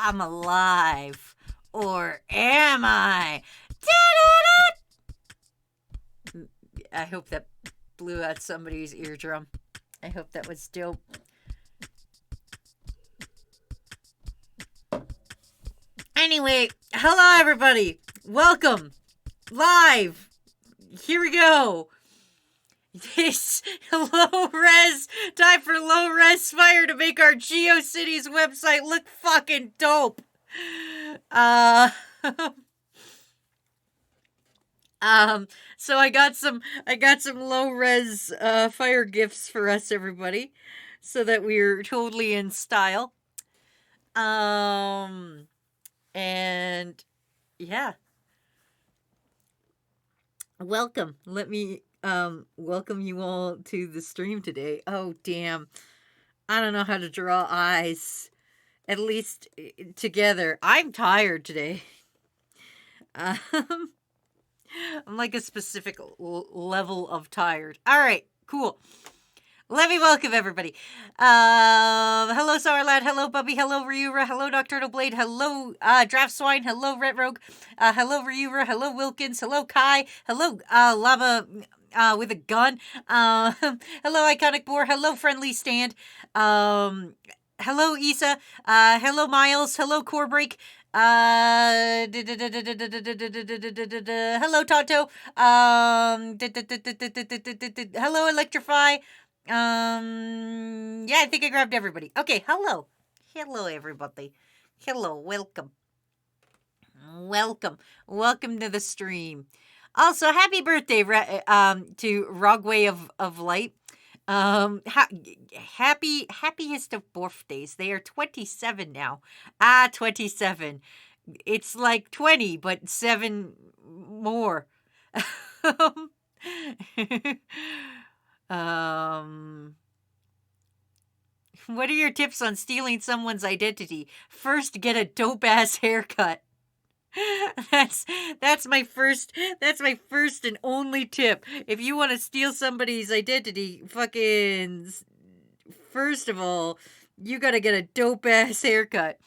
I'm alive. Or am I? I hope that blew out somebody's eardrum. I hope that was dope. Anyway, hello everybody. Welcome. Live. Here we go. This low res, time for low res fire to make our GeoCities website look fucking dope. So I got some low res fire gifs for us, everybody, so that we're totally in style. And yeah, welcome. Let me welcome you all to the stream today. Oh damn, I don't know how to draw eyes, at least together. I'm tired today. I'm like a specific level of tired. All right, cool. Let me welcome everybody. Hello, Sourlad. Hello, Bubby. Hello, Ryura. Hello, Nocturnal Blade. Hello, Draft Swine. Hello, Red Rogue. Hello, Ryura. Hello, Wilkins. Hello, Kai. Hello, Lava with a gun. Hello, Iconic Boar. Hello, Friendly Stand. Hello, Issa. Hello, Miles. Hello, Corebreak. Hello, Tonto. Hello, Electrify. Yeah, I think I grabbed everybody. Okay, hello. Hello, everybody. Hello, welcome. Welcome to the stream. Also, happy birthday to Rogway of Light. Happiest of birthdays. They are 27 now. 27. It's like 20, but 7 more. What are your tips on stealing someone's identity? First, get a dope ass haircut. That's my first and only tip. If you want to steal somebody's identity, fucking first of all, you gotta get a dope ass haircut.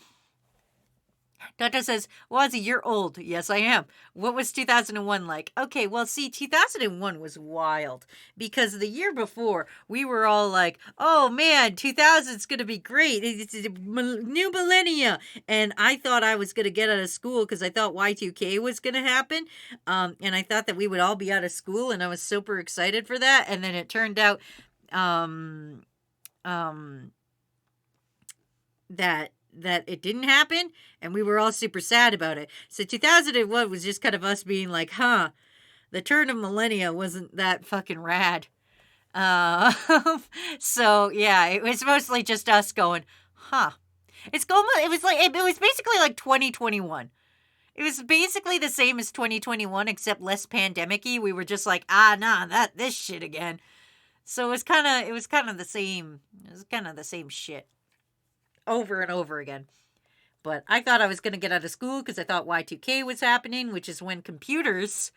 Dota says, Wazzy, you're old. Yes, I am. What was 2001 like? Okay, well, see, 2001 was wild because the year before, we were all like, oh man, 2000's going to be great. It's a new millennia. And I thought I was going to get out of school because I thought Y2K was going to happen. And I thought that we would all be out of school, and I was super excited for that. And then it turned out that it didn't happen, and we were all super sad about it. So 2001 was just kind of us being like, huh, the turn of millennia wasn't that fucking rad. So yeah, it was mostly just us going, huh. It was basically like 2021. It was basically the same as 2021, except less pandemic-y. We were just like, this shit again. So it was kind of the same. It was kind of the same shit over and over again. But I thought I was going to get out of school because I thought Y2K was happening, which is when computers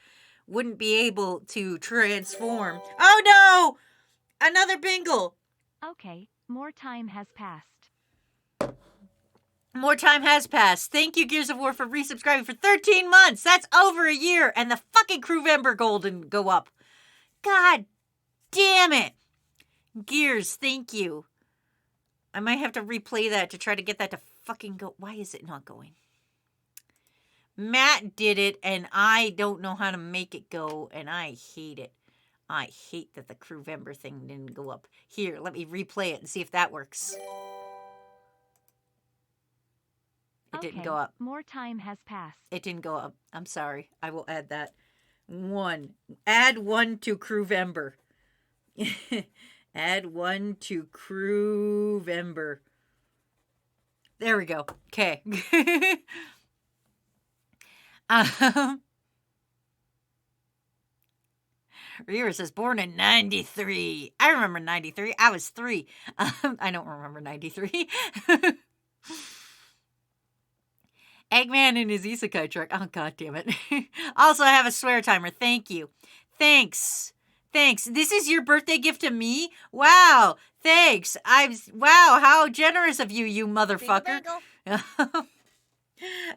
wouldn't be able to transform. Oh no! Another bingle! Okay, more time has passed. More time has passed. Thank you, Gears of War, for resubscribing for 13 months. That's over a year. And the fucking Crewvember gold didn't go up. God damn it. Gears, thank you. I might have to replay that to try to get that to fucking go. Why is it not going? Matt did it, and I don't know how to make it go, and I hate it. I hate that the Crewvember thing didn't go up. Here, let me replay it and see if that works. It didn't go up. More time has passed. It didn't go up. I'm sorry. I will add that. 1. Add 1 to Crewvember. Add 1 to Crewvember. There we go. Okay. Rira says, born in 93. I remember 93. I was 3. I don't remember 93. Eggman in his isekai truck. Oh, god damn it. Also, I have a swear timer. Thank you. Thanks. This is your birthday gift to me? Wow. Thanks. Wow, how generous of you, you motherfucker.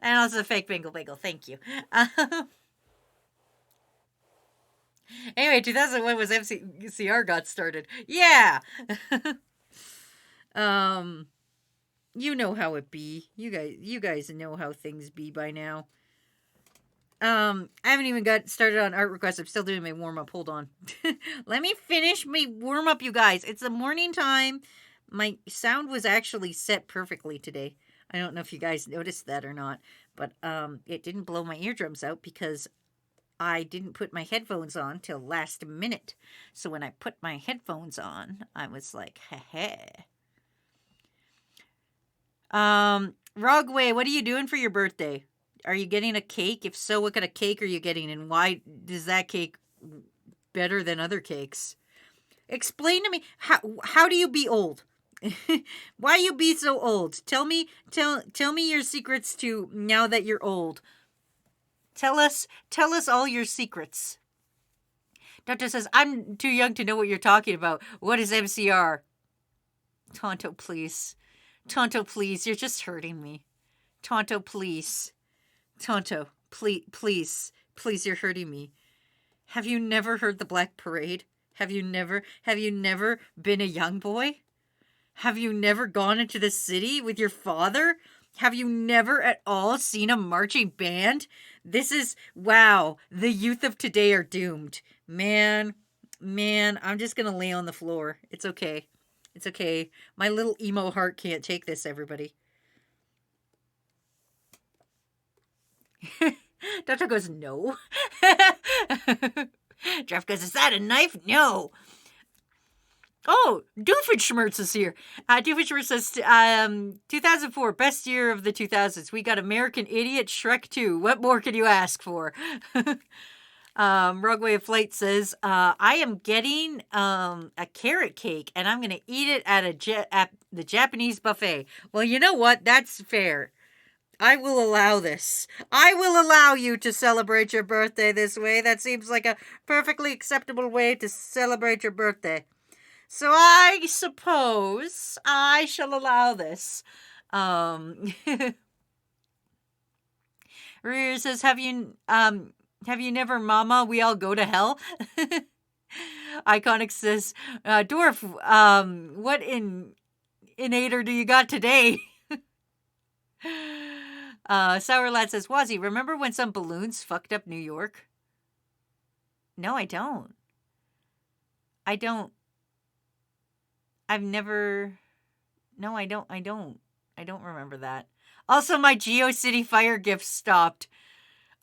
And also fake bingle bagel. Thank you. Anyway, 2001 was MCR got started. Yeah. um, you know how it be. You guys know how things be by now. I haven't even got started on art requests. I'm still doing my warm up. Hold on. Let me finish my warm up, you guys. It's the morning time. My sound was actually set perfectly today. I don't know if you guys noticed that or not, but it didn't blow my eardrums out because I didn't put my headphones on till last minute. So when I put my headphones on, I was like, heh. Rogway, what are you doing for your birthday? Are you getting a cake? If so, what kind of cake are you getting, and why is that cake better than other cakes? Explain to me how do you be old? Why you be so old? Tell me your secrets to now that you're old. Tell us all your secrets. Doctor says, I'm too young to know what you're talking about. What is MCR? Tonto, please. Tonto, please. You're just hurting me. Tonto, please. Tonto, please. Please, you're hurting me. Have you never heard the Black Parade? Have you never been a young boy? Have you never gone into the city with your father? Have you never at all seen a marching band? This is, wow, the youth of today are doomed. Man, I'm just gonna lay on the floor. It's okay. It's okay. My little emo heart can't take this, everybody. Doctor goes, no. Jeff goes, is that a knife? No. Oh, Doofenshmirtz is here. Doofenshmirtz says, 2004, best year of the 2000s. We got American Idiot, Shrek 2. What more can you ask for? Rugway of Flight says, I am getting a carrot cake, and I'm going to eat it at the Japanese buffet. Well, you know what? That's fair. I will allow this. I will allow you to celebrate your birthday this way. That seems like a perfectly acceptable way to celebrate your birthday. So I suppose I shall allow this. Rear says, have you never, Mama? We all go to hell. Iconic says, Dwarf, what inator do you got today? Sour Lad says, Wazzy, remember when some balloons fucked up New York? No, I don't. I've never. No, I don't remember that. Also, my GeoCity Fire gift stopped.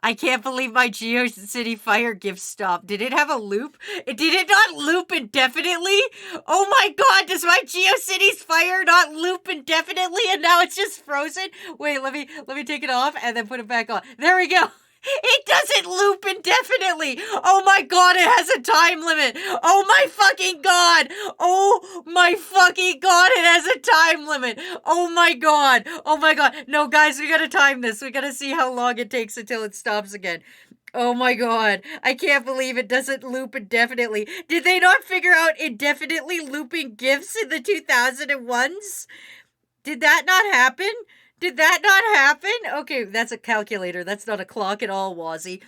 I can't believe my GeoCity Fire gift stopped. Did it have a loop? Did it not loop indefinitely? Oh my god, does my GeoCities Fire not loop indefinitely and now it's just frozen? Wait, let me take it off and then put it back on. There we go. It doesn't loop indefinitely. Oh my god, it has a time limit. Oh my fucking god. Oh my fucking god, it has a time limit. Oh my god. Oh my god. No, guys, we gotta time this. We gotta see how long it takes until it stops again. Oh my god. I can't believe it doesn't loop indefinitely. Did they not figure out indefinitely looping GIFs in the 2001s? Did that not happen? Did that not happen? Okay, that's a calculator. That's not a clock at all, Wazzy.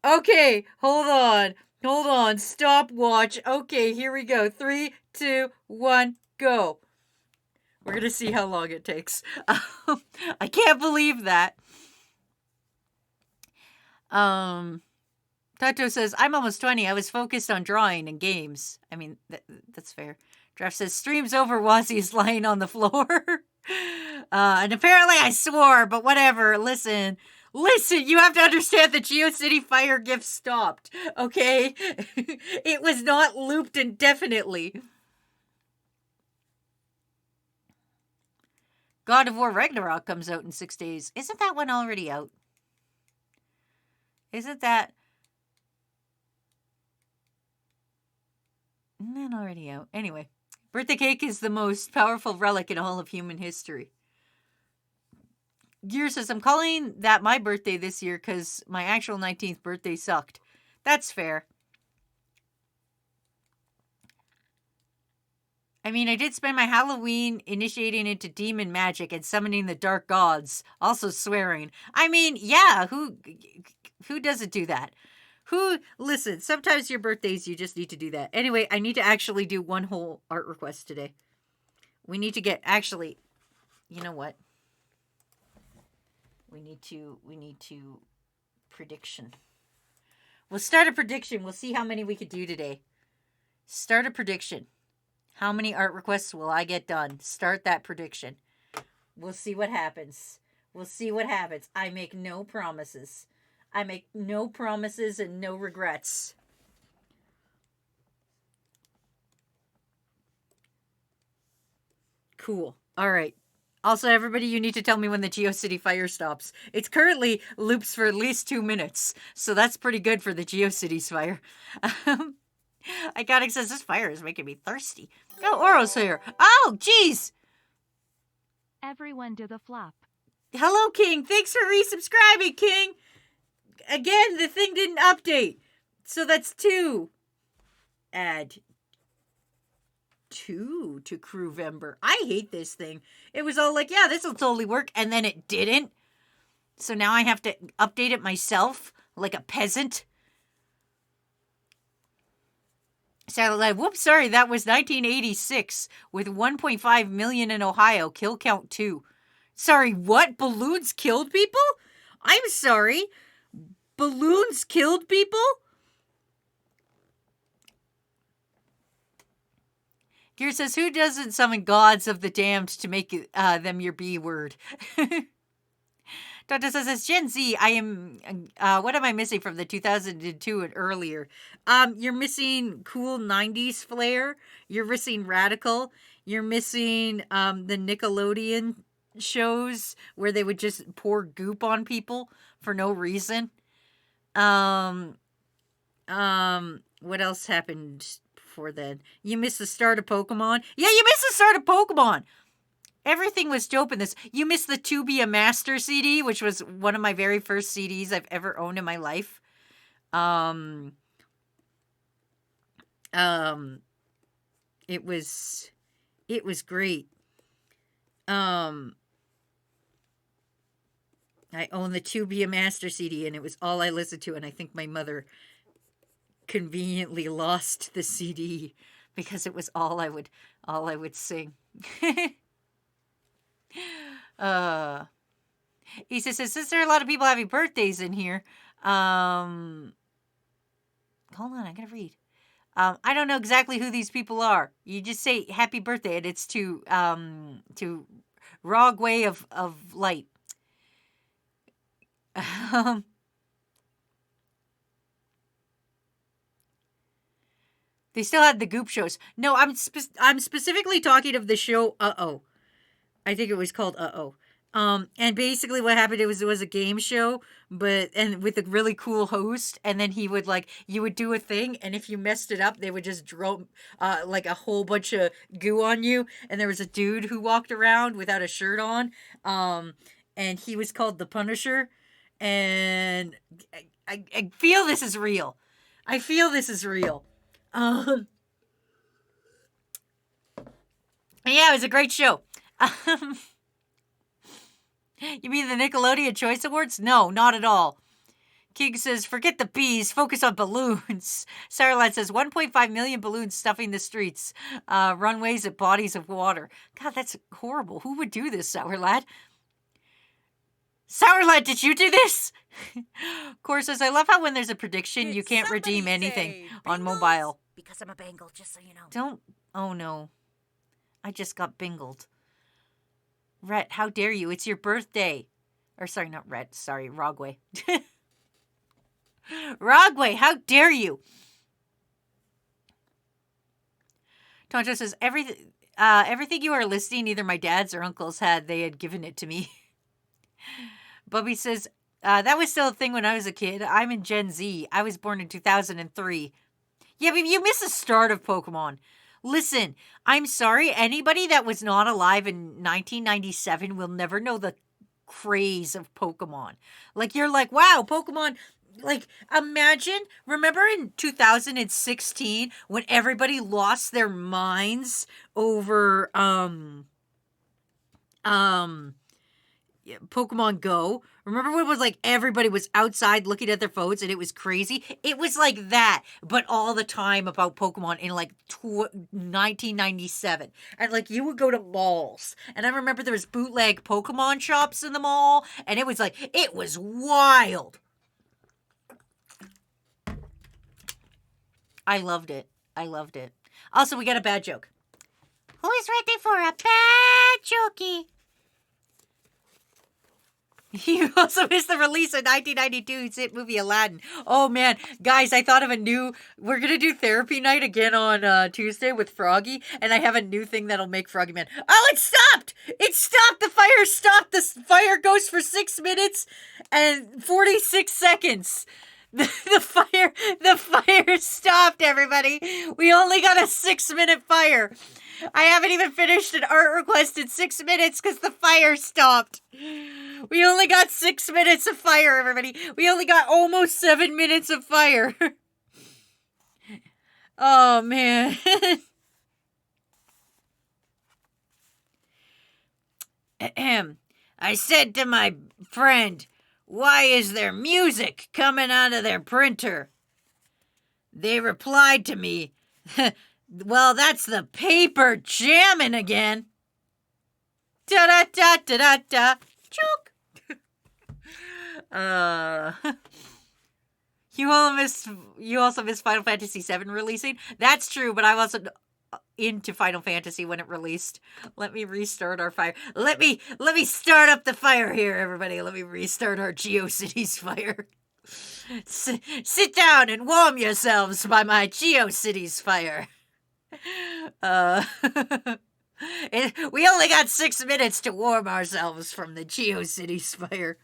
Okay, hold on. Stopwatch. Okay, here we go. 3, 2, 1, go. We're gonna see how long it takes. I can't believe that. Tato says, I'm almost 20. I was focused on drawing and games. I mean, that's fair. Draft says, stream's over. Wazzy is lying on the floor. And apparently I swore, but whatever. Listen, you have to understand the GeoCity Fire gift stopped, okay? It was not looped indefinitely. God of War Ragnarok comes out in 6 days. Isn't that one already out? Isn't that already out? Anyway, birthday cake is the most powerful relic in all of human history. Gear says, I'm calling that my birthday this year because my actual 19th birthday sucked. That's fair. I mean, I did spend my Halloween initiating into demon magic and summoning the dark gods, also swearing. I mean, yeah, who doesn't do that? Listen, sometimes your birthdays you just need to do that. Anyway, I need to actually do one whole art request today. We need to get actually, you know what? We need to prediction. We'll start a prediction. We'll see how many we could do today. Start a prediction. How many art requests will I get done? Start that prediction. We'll see what happens. We'll see what happens. I make no promises. I make no promises and no regrets. Cool. All right. Also, everybody, you need to tell me when the GeoCity fire stops. It's currently loops for at least 2 minutes, so that's pretty good for the GeoCities fire. Iconic says this fire is making me thirsty. Oh, Oro's here. Oh, jeez. Everyone do the flop. Hello, King. Thanks for resubscribing, King. Again, the thing didn't update. So that's 2. Add 2 to Crewvember. I hate this thing. It was all like, yeah, this will totally work. And then it didn't. So now I have to update it myself like a peasant. Satellite, whoops, sorry, that was 1986 with 1.5 million in Ohio. Kill count 2. Sorry, what? Balloons killed people? I'm sorry. Balloons killed people? Gear says, who doesn't summon gods of the damned to make them your B word? Dr. says, as Gen Z, I am, what am I missing from the 2002 and earlier? You're missing cool 90s flair. You're missing Radical. You're missing the Nickelodeon shows where they would just pour goop on people for no reason. What else happened before then? You missed the start of Pokemon. Yeah, you missed the start of Pokemon. Everything was dope in this. You missed the To Be a Master CD, which was one of my very first CDs I've ever owned in my life. It was great. I owned the To Be a Master CD, and it was all I listened to. And I think my mother conveniently lost the CD because it was all I would sing. Issa says, since there are a lot of people having birthdays in here, hold on, I gotta read. I don't know exactly who these people are. You just say happy birthday, and it's to Rogway of Light. They still had the Goop shows. No, I'm specifically talking of the show Uh-Oh. I think it was called Uh-Oh. And basically what happened, it was a game show, and with a really cool host, and then he would you would do a thing, and if you messed it up, they would just drop like a whole bunch of goo on you, and there was a dude who walked around without a shirt on, and he was called the Punisher, and I feel this is real. I feel this is real. Yeah, it was a great show. You mean the Nickelodeon Choice Awards? No, not at all. King says, forget the bees, focus on balloons. Sarah says, 1.5 million balloons stuffing the streets, runways and bodies of water. God, that's horrible. Who would do this, Sour Lad? Sour Lad, did you do this? Cora says, I love how when there's a prediction, you can't redeem anything on mobile. Because I'm a Bengal, just so you know. Don't. Oh, no. I just got bingled. Rhett, how dare you? It's your birthday. Or sorry, not Rhett. Sorry, Rogway. Rogway, how dare you? Tonto says, everything you are listing, either my dad's or uncle's had, they had given it to me. Bubby says, that was still a thing when I was a kid. I'm in Gen Z. I was born in 2003. Yeah, but you missed the start of Pokemon. Listen, I'm sorry. Anybody that was not alive in 1997 will never know the craze of Pokemon. Like, you're like, wow, Pokemon, like, imagine, remember in 2016 when everybody lost their minds over, Pokemon Go. Remember when it was like everybody was outside looking at their phones and it was crazy? It was like that, but all the time about Pokemon in like 1997. And like you would go to malls. And I remember there was bootleg Pokemon shops in the mall. And it was like, it was wild. I loved it. I loved it. Also, we got a bad joke. Who is ready for a bad jokey? You also missed the release of 1992's hit movie Aladdin. Oh man, guys, I thought of a new. We're gonna do therapy night again on Tuesday with Froggy, and I have a new thing that'll make Froggy mad. Oh, it stopped! It stopped! The fire stopped! The fire goes for 6 minutes and 46 seconds. The fire stopped, everybody. We only got a 6-minute fire. I haven't even finished an art request in 6 minutes because the fire stopped. We only got 6 minutes of fire, everybody. We only got almost 7 minutes of fire. Oh, man. Ahem. I said to my friend, "Why is there music coming out of their printer?" They replied to me, "Well, that's the paper jamming again." Da-da-da-da-da-da. Choke. You also missed Final Fantasy VII releasing. That's true, but I wasn't into Final Fantasy when it released. Let me restart our fire. Let me start up the fire here, everybody. Let me restart our GeoCities fire. Sit down and warm yourselves by my GeoCities fire. We only got 6 minutes to warm ourselves from the GeoCities fire.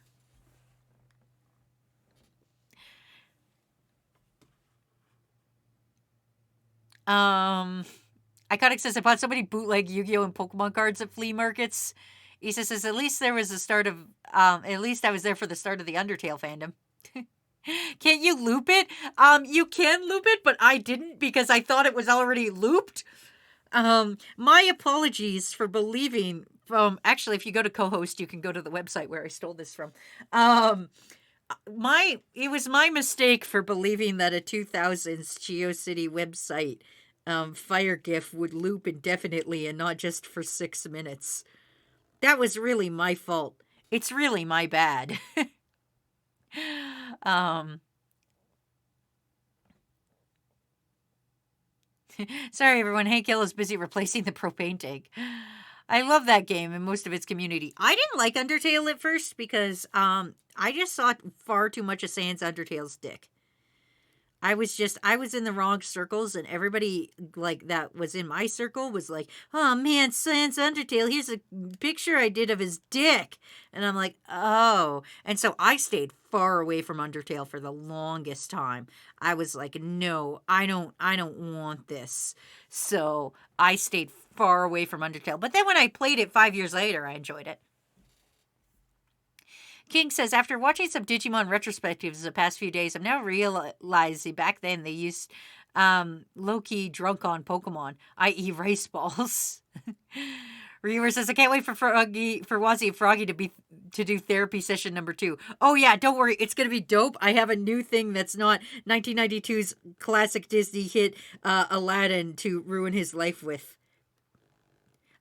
Iconic says, I bought so many bootleg Yu-Gi-Oh! And Pokemon cards at flea markets. Issa says, at least there was the start of, at least I was there for the start of the Undertale fandom. Can't you loop it? You can loop it, but I didn't because I thought it was already looped. My apologies for believing actually, if you go to co-host, you can go to the website where I stole this from. It was my mistake for believing that a 2000s GeoCity website fire GIF would loop indefinitely and not just for 6 minutes. That was really my fault. It's really my bad. Sorry, everyone. Hank Hill is busy replacing the propane tank. I love that game and most of its community. I didn't like Undertale at first because I just saw far too much of Sans Undertale's dick. I was in the wrong circles, and everybody like that was in my circle was like, "Oh man, Sans Undertale, here's a picture I did of his dick," and I'm like, "Oh," and so I stayed far away from Undertale for the longest time. I was like, "No, I don't want this," so I stayed far away from Undertale. But then when I played it 5 years later, I enjoyed it. King says, after watching some Digimon retrospectives the past few days, I'm now realizing back then they used low-key drunk on Pokemon, i.e. race balls. Reaver says, I can't wait for Wazzy and Froggy to do therapy session number 2. Oh yeah, don't worry, it's gonna be dope. I have a new thing that's not 1992's classic Disney hit Aladdin to ruin his life with.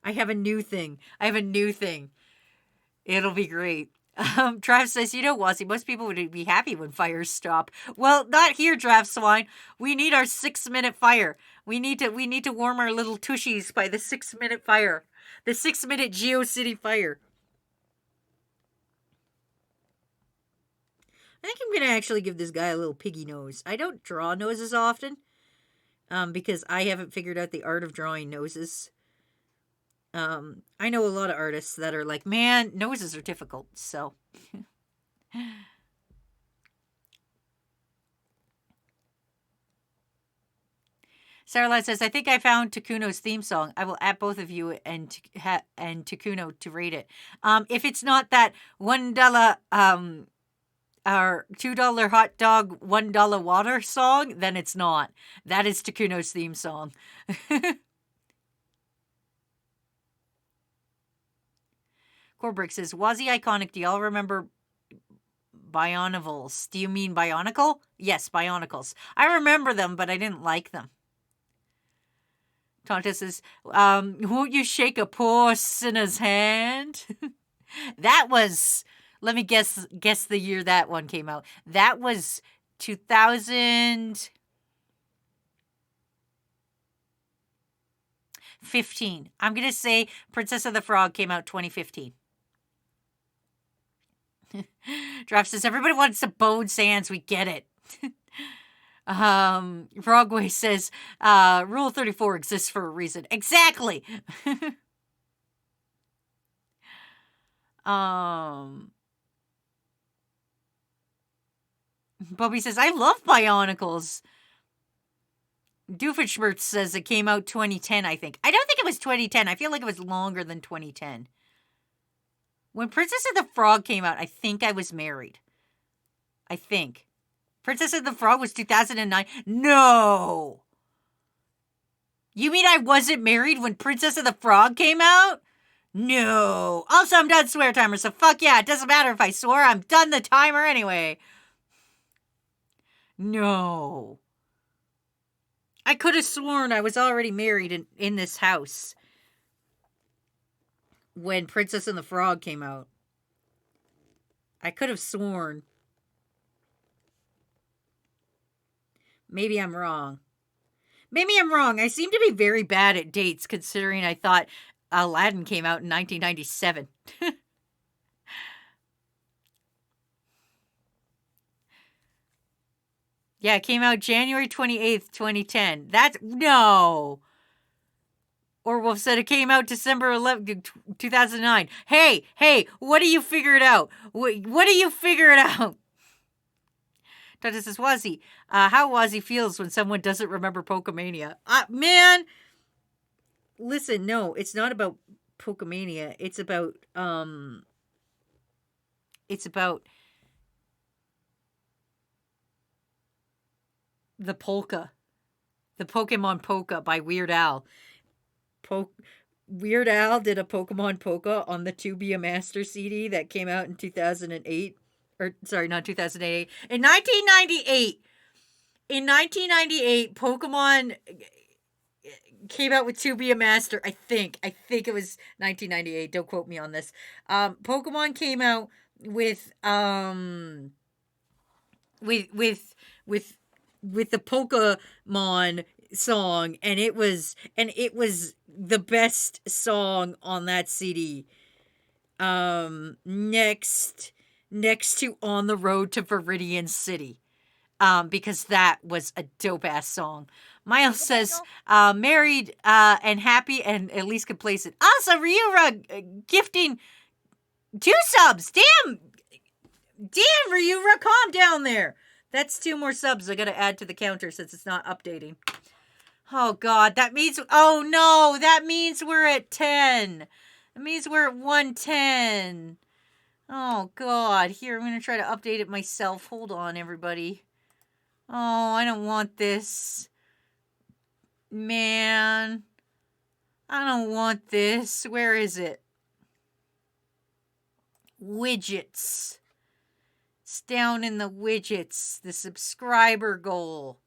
I have a new thing. It'll be great. Trav says, Wazzy, most people would be happy when fires stop. Well, not here, Trav Swine. We need our 6-minute fire. We need to warm our little tushies by the 6-minute fire. The 6-minute GeoCity fire. I think I'm going to actually give this guy a little piggy nose. I don't draw noses often, because I haven't figured out the art of drawing noses. I know a lot of artists that are like, man, noses are difficult, so. Sarah says, I think I found Takuno's theme song. I will add both of you and Takuno to rate it. If it's not that $1 our $2 hot dog, $1 water song, then it's not. That is Takuno's theme song. Corbrick says, Wazzy iconic. Do y'all remember Bionicles? Do you mean Bionicle? Yes, Bionicles. I remember them, but I didn't like them. Tonta says, won't you shake a poor sinner's hand? That was, let me guess the year that one came out. That was 2015. I'm going to say Princess of the Frog came out 2015. Draft says, everybody wants to bone sands. We get it. Frogway says, Rule 34 exists for a reason. Exactly. Bobby says, I love Bionicles. Doofenshmirtz says it came out 2010, I think. I don't think it was 2010. I feel like it was longer than 2010. When Princess of the Frog came out, I think I was married. I think. Princess of the Frog was 2009. No! You mean I wasn't married when Princess of the Frog came out? No. Also, I'm done swear timer, so fuck yeah. It doesn't matter if I swore. I'm done the timer anyway. No. I could have sworn I was already married in this house when Princess and the Frog came out. I could have sworn. Maybe I'm wrong. I seem to be very bad at dates considering I thought Aladdin came out in 1997. Yeah, it came out January 28th, 2010. That's, no. Orwolf said it came out December 11th, 2009. Hey, what do you figure it out? What do you figure it out? Dr. says, Wazzy, how Wazzy feels when someone doesn't remember Pokemania. Man, listen, no, it's not about Pokemania. It's about the polka. The Pokemon Polka by Weird Al. Weird Al did a Pokemon Polka on the To Be a Master CD that came out in 2008. Or, sorry, not 2008. In 1998. In 1998, Pokemon came out with To Be a Master, I think. I think it was 1998. Don't quote me on this. Pokemon came out with the Pokemon song, and it was the best song on that CD. Next to On the Road to Viridian City. Because that was a dope ass song. Miles says, married and happy and at least complacent. Also, Ryura gifting 2 subs. Damn, Ryura, calm down there. That's 2 more subs I gotta add to the counter since it's not updating. Oh, God, that means, oh, no, that means we're at 10. That means we're at 110. Oh, God. Here, I'm going to try to update it myself. Hold on, everybody. Oh, I don't want this. Man. I don't want this. Where is it? Widgets. It's down in the widgets. The subscriber goal.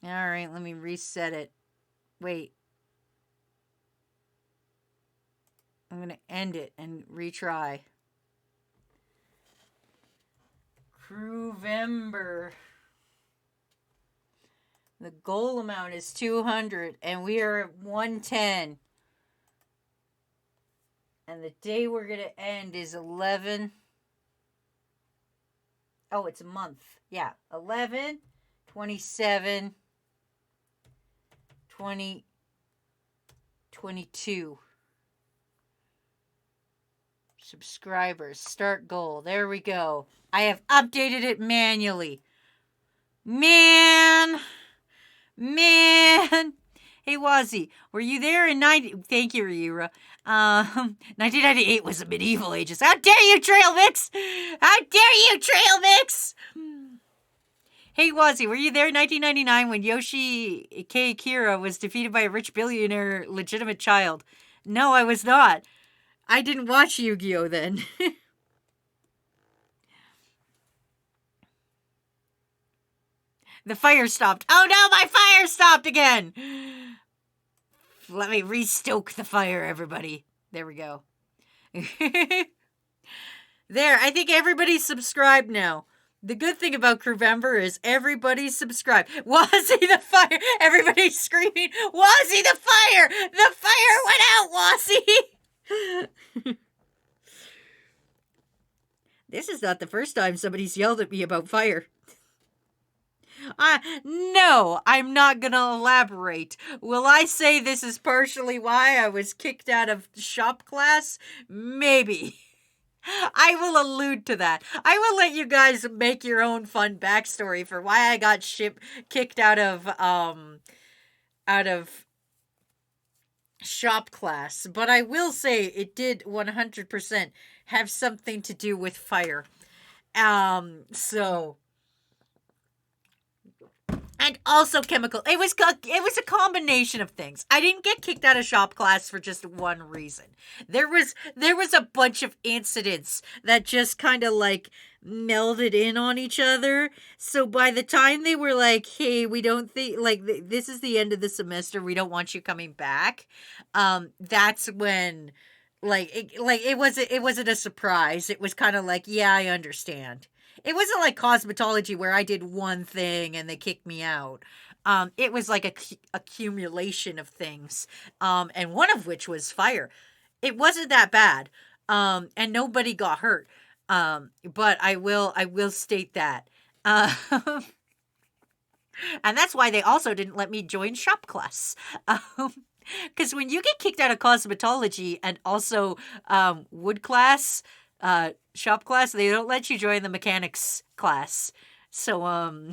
All right, let me reset it. Wait. I'm going to end it and retry. Crewvember. The goal amount is 200, and we are at 110. And the day we're going to end is 11. Oh, it's a month. Yeah, 11, 27, 20, 22. Subscribers, start goal. There we go. I have updated it manually. Man. Hey, Wazzy, were you there in 90... Thank you, Ryura. 1998 was the medieval ages. How dare you, Trail Mix! How dare you, Trail Mix! Hey, Wazzy, were you there in 1999 when Yoshi K. Kira was defeated by a rich billionaire legitimate child? No, I was not. I didn't watch Yu-Gi-Oh! Then. The fire stopped. Oh no, my fire stopped again! Let me restoke the fire, everybody. There we go. There, I think everybody's subscribed now. The good thing about Crewvember is everybody's subscribed. Wazzy the fire! Everybody's screaming, Wazzy the fire! The fire went out, Wazzy! This is not the first time somebody's yelled at me about fire. No, I'm not gonna elaborate. Will I say this is partially why I was kicked out of shop class? Maybe. I will allude to that. I will let you guys make your own fun backstory for why I got kicked out of shop class. But I will say it did 100% have something to do with fire. So... And also chemical. It was a combination of things. I didn't get kicked out of shop class for just one reason. There was a bunch of incidents that just kind of like melded in on each other. So by the time they were like, "Hey, we don't think like this is the end of the semester. We don't want you coming back." That's when it wasn't a surprise. It was kind of like, "Yeah, I understand." It wasn't like cosmetology where I did one thing and they kicked me out. It was like a accumulation of things, and one of which was fire. It wasn't that bad, and nobody got hurt. But I will state that. And that's why they also didn't let me join shop class. Because when you get kicked out of cosmetology and also wood class, shop class, they don't let you join the mechanics class. So,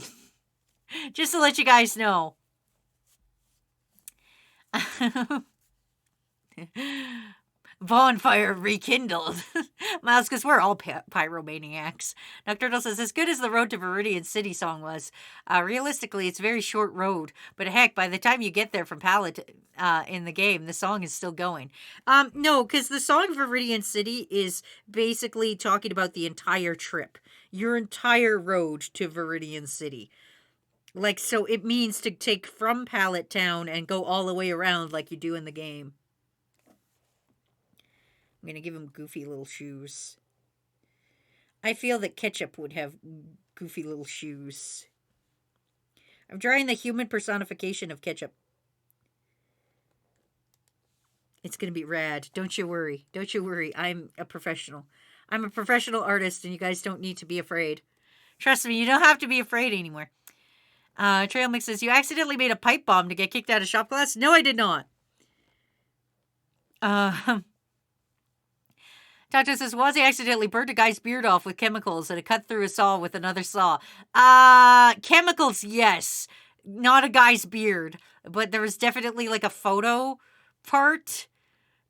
just to let you guys know. Bonfire rekindled. Miles, because we're all pyromaniacs. Nocturnal says, as good as the Road to Viridian City song was, realistically, it's a very short road. But heck, by the time you get there from Pallet in the game, the song is still going. No, because the song Viridian City is basically talking about the entire trip. Your entire road to Viridian City. Like, so it means to take from Pallet Town and go all the way around like you do in the game. I'm going to give him goofy little shoes. I feel that Ketchup would have goofy little shoes. I'm drawing the human personification of Ketchup. It's going to be rad. Don't you worry. Don't you worry. I'm a professional. I'm a professional artist, and you guys don't need to be afraid. Trust me, you don't have to be afraid anymore. Trail Mix says, you accidentally made a pipe bomb to get kicked out of shop class? No, I did not. Tato says, Wazzy accidentally burned a guy's beard off with chemicals and it cut through a saw with another saw. Chemicals, yes. Not a guy's beard. But there was definitely like a photo part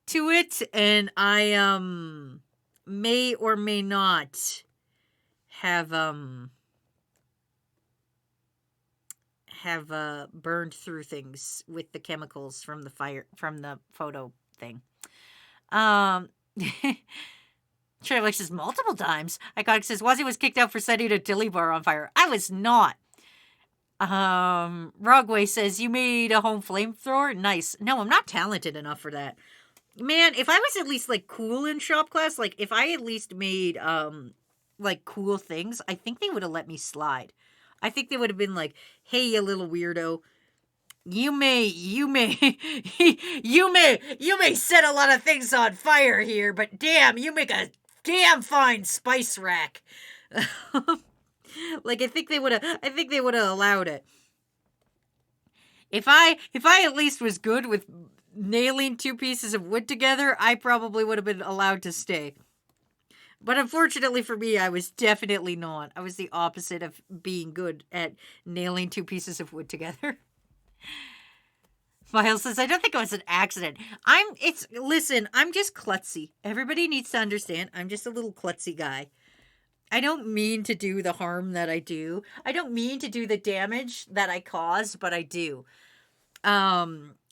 to it. And I, may or may not have burned through things with the chemicals from the fire, from the photo thing. Trailer says multiple times. Iconic says Wazzy was kicked out for setting a dilly bar on fire. I was not. Rogway says you made a home flamethrower. Nice. No, I'm not talented enough for that. Man, if I was at least like cool in shop class, like if I at least made like cool things, I think they would have let me slide. I think they would have been like, "Hey, you little weirdo. You may set a lot of things on fire here, but damn, you make a damn fine spice rack." Like I think they would have allowed it. If I at least was good with nailing two pieces of wood together, I probably would have been allowed to stay. But unfortunately for me, I was definitely not. I was the opposite of being good at nailing two pieces of wood together. Miles says, I don't think it was an accident. Listen, I'm just klutzy. Everybody needs to understand I'm just a little klutzy guy. I don't mean to do the harm that I do. I don't mean to do the damage that I cause, but I do.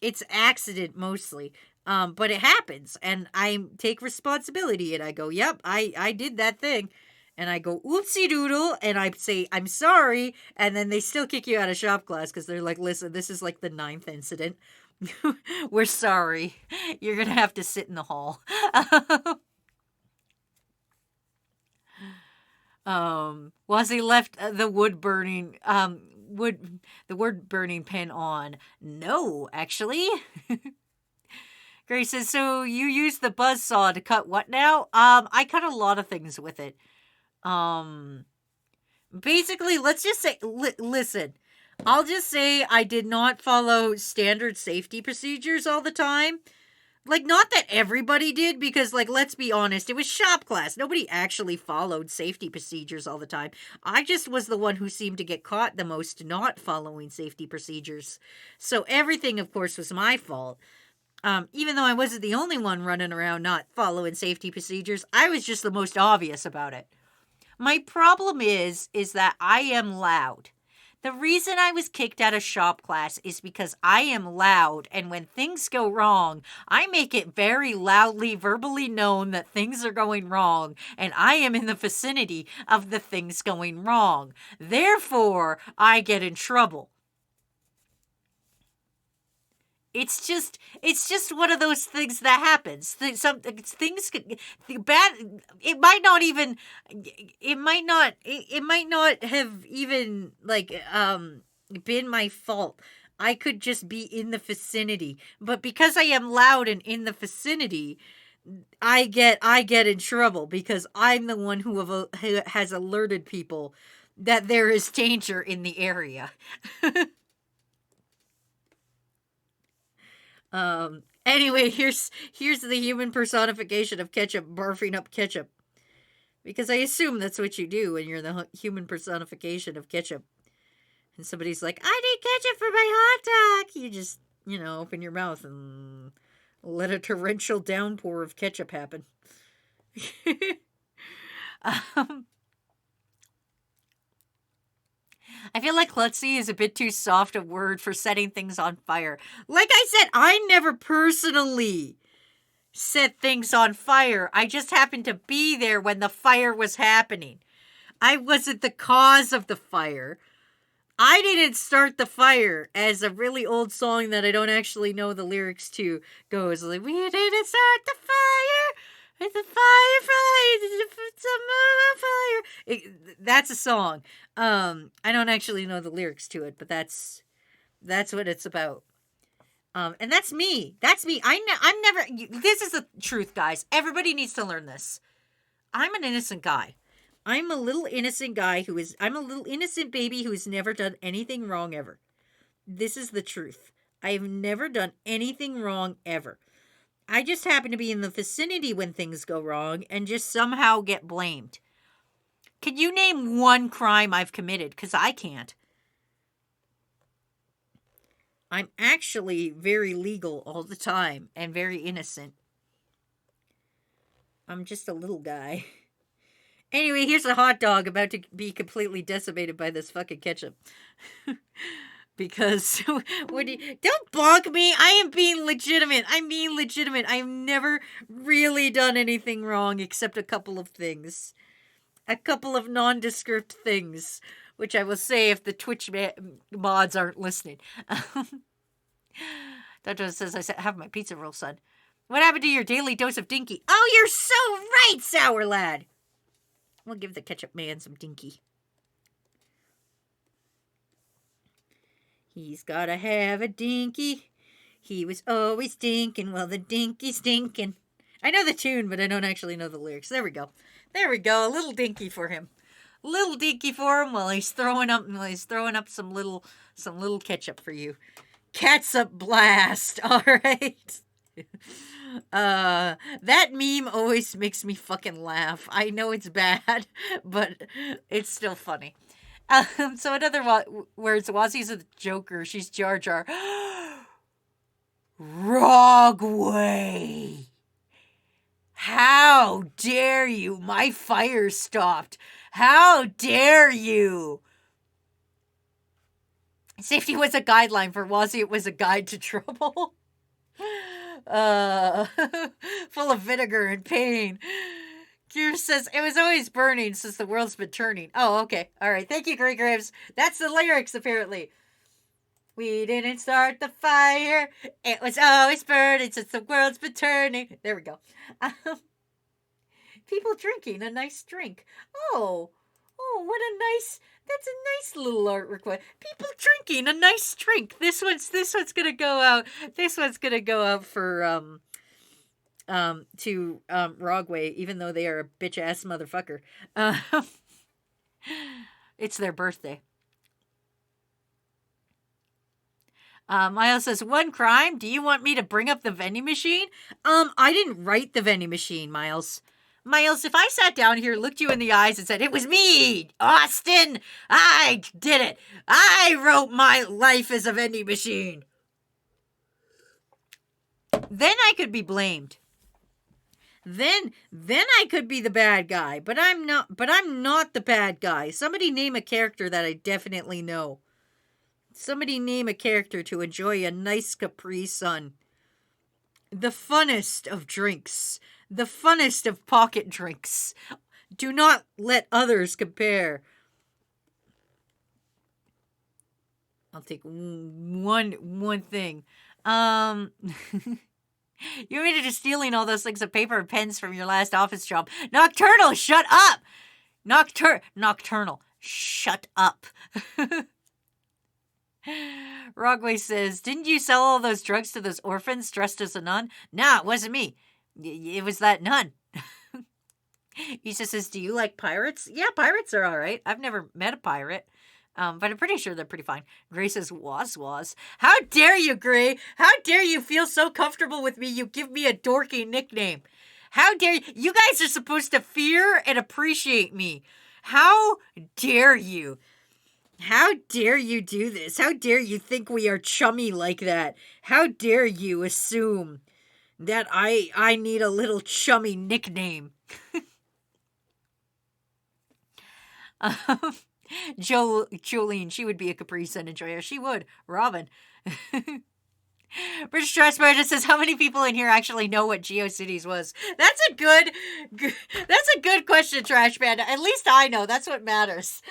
It's accident mostly. But it happens and I take responsibility and I go, yep, I did that thing. And I go, oopsie doodle, and I say, I'm sorry, and then they still kick you out of shop class because they're like, listen, this is like the 9th incident. We're sorry. You're gonna have to sit in the hall. Was he left the wood burning pen on? No, actually. Grace says, so you use the buzz saw to cut what now? I cut a lot of things with it. Basically, let's just say, listen, I'll just say I did not follow standard safety procedures all the time. Like, not that everybody did, because, like, let's be honest, it was shop class. Nobody actually followed safety procedures all the time. I just was the one who seemed to get caught the most not following safety procedures. So everything, of course, was my fault. Even though I wasn't the only one running around not following safety procedures, I was just the most obvious about it. My problem is that I am loud. The reason I was kicked out of shop class is because I am loud, and when things go wrong, I make it very loudly, verbally known that things are going wrong, and I am in the vicinity of the things going wrong. Therefore, I get in trouble. It's just one of those things that happens. Things bad. It might not have even been my fault. I could just be in the vicinity, but because I am loud and in the vicinity, I get in trouble because I'm the one who has alerted people that there is danger in the area. Anyway, here's the human personification of ketchup barfing up ketchup. Because I assume that's what you do when you're the human personification of ketchup. And somebody's like, I need ketchup for my hot dog. You just, open your mouth and let a torrential downpour of ketchup happen. I feel like klutzy is a bit too soft a word for setting things on fire. Like I said, I never personally set things on fire. I just happened to be there when the fire was happening. I wasn't the cause of the fire. I didn't start the fire, as a really old song that I don't actually know the lyrics to goes. Like, we didn't start the fire. It's a fire. That's a song. I don't actually know the lyrics to it, but that's what it's about. And that's me. That's me. I'm never. This is the truth, guys. Everybody needs to learn this. I'm an innocent guy. I'm a little innocent guy I'm a little innocent baby who's never done anything wrong ever. This is the truth. I've never done anything wrong ever. I just happen to be in the vicinity when things go wrong and just somehow get blamed. Can you name one crime I've committed? Because I can't. I'm actually very legal all the time and very innocent. I'm just a little guy. Anyway, here's a hot dog about to be completely decimated by this fucking ketchup. Because don't bonk me. I am being legitimate. I'm being legitimate. I've never really done anything wrong except a couple of things. A couple of nondescript things, which I will say if the Twitch mods aren't listening. Doctor says, I have my pizza roll, son. What happened to your daily dose of dinky? Oh, you're so right, Sour Lad. We'll give the ketchup man some dinky. He's gotta have a dinky. He was always dinking while the dinky's dinking. I know the tune, but I don't actually know the lyrics. There we go. There we go. A little dinky for him. Little dinky for him while he's throwing up some little ketchup for you. Catsup blast. All right. That meme always makes me fucking laugh. I know it's bad, but it's still funny. So in other words, Wazzy's a Joker. She's Jar Jar. Rogway! How dare you? My fire stopped. How dare you? Safety was a guideline. For Wazzy, it was a guide to trouble. Full of vinegar and pain. Gear says, it was always burning since the world's been turning. Oh, okay. All right. Thank you, Grey Graves. That's the lyrics, apparently. We didn't start the fire. It was always burning since the world's been turning. There we go. People drinking a nice drink. Oh, what a nice. That's a nice little art request. People drinking a nice drink. This one's gonna go out. This one's gonna go out for to Rogway, even though they are a bitch ass motherfucker. It's their birthday. Miles says, one crime. Do you want me to bring up the vending machine? I didn't write the vending machine, Miles. Miles, if I sat down here, looked you in the eyes and said, it was me, Austin, I did it. I wrote my life as a vending machine. Then I could be blamed. Then I could be the bad guy, but I'm not the bad guy. Somebody name a character that I definitely know. Somebody name a character to enjoy a nice Capri Sun. The funnest of drinks. The funnest of pocket drinks. Do not let others compare. I'll take one thing. You admitted to stealing all those things of paper and pens from your last office job. Nocturnal, shut up! Nocturnal, shut up. Rogway says, didn't you sell all those drugs to those orphans dressed as a nun? Nah, it wasn't me. It was that nun. Issa says, do you like pirates? Yeah, pirates are all right. I've never met a pirate. But I'm pretty sure they're pretty fine. Gray says, was. How dare you, Gray? How dare you feel so comfortable with me you give me a dorky nickname? How dare you? You guys are supposed to fear and appreciate me. How dare you? How dare you do this? How dare you think we are chummy like that? How dare you assume that I need a little chummy nickname? Jolene, she would be a Capri Sun enjoyer. She would. Robin. British Trash Panda says, how many people in here actually know what GeoCities was? That's a good question, Trash Panda. At least I know. That's what matters.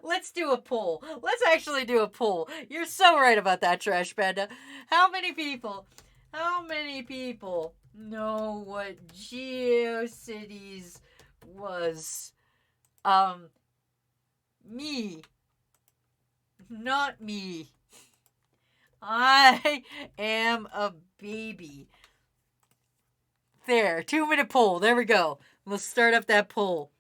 Let's do a poll. Let's actually do a poll. You're so right about that, Trash Panda. How many people know what GeoCities was? Me. Not me. I am a baby. There, 2-minute poll. There we go. We'll start up that poll.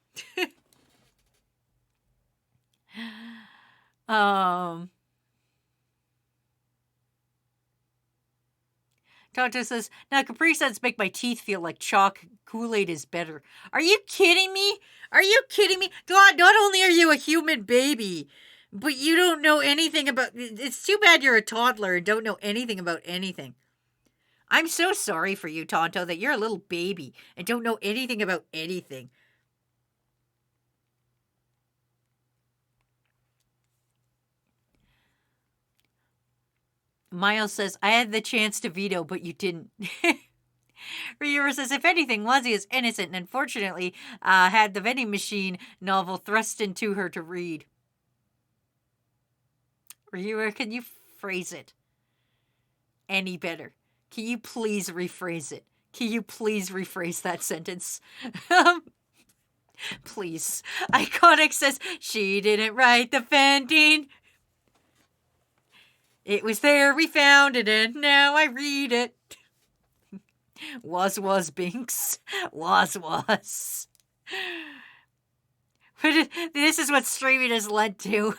Tonto says, now Capri Suns make my teeth feel like chalk. Kool-Aid is better. Are you kidding me? Are you kidding me? God, not only are you a human baby, but you don't know anything about... It's too bad you're a toddler and don't know anything about anything. I'm so sorry for you, Tonto, that you're a little baby and don't know anything about anything. Miles says, I had the chance to veto, but you didn't. Ryura says, if anything, Wazzy is innocent and unfortunately had the vending machine novel thrust into her to read. Ryura, can you phrase it any better? Can you please rephrase it? Can you please rephrase that sentence? Please. Iconic says, she didn't write the vending. It was there, we found it, and now I read it. Was Binks. Was. This is what streaming has led to.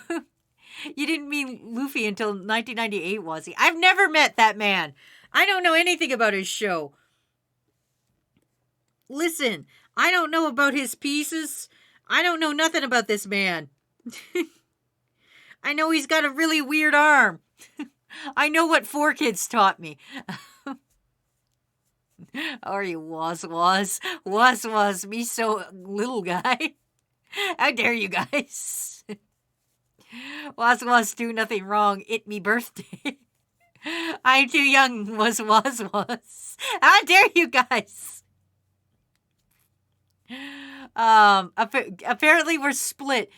You didn't mean Luffy until 1998, was he? I've never met that man. I don't know anything about his show. Listen, I don't know about his pieces. I don't know nothing about this man. I know he's got a really weird arm. I know what 4Kids taught me. Are you was? Me so little guy. How dare you guys? Was do nothing wrong. It me birthday. I'm too young. Was. How dare you guys? Apparently we're split.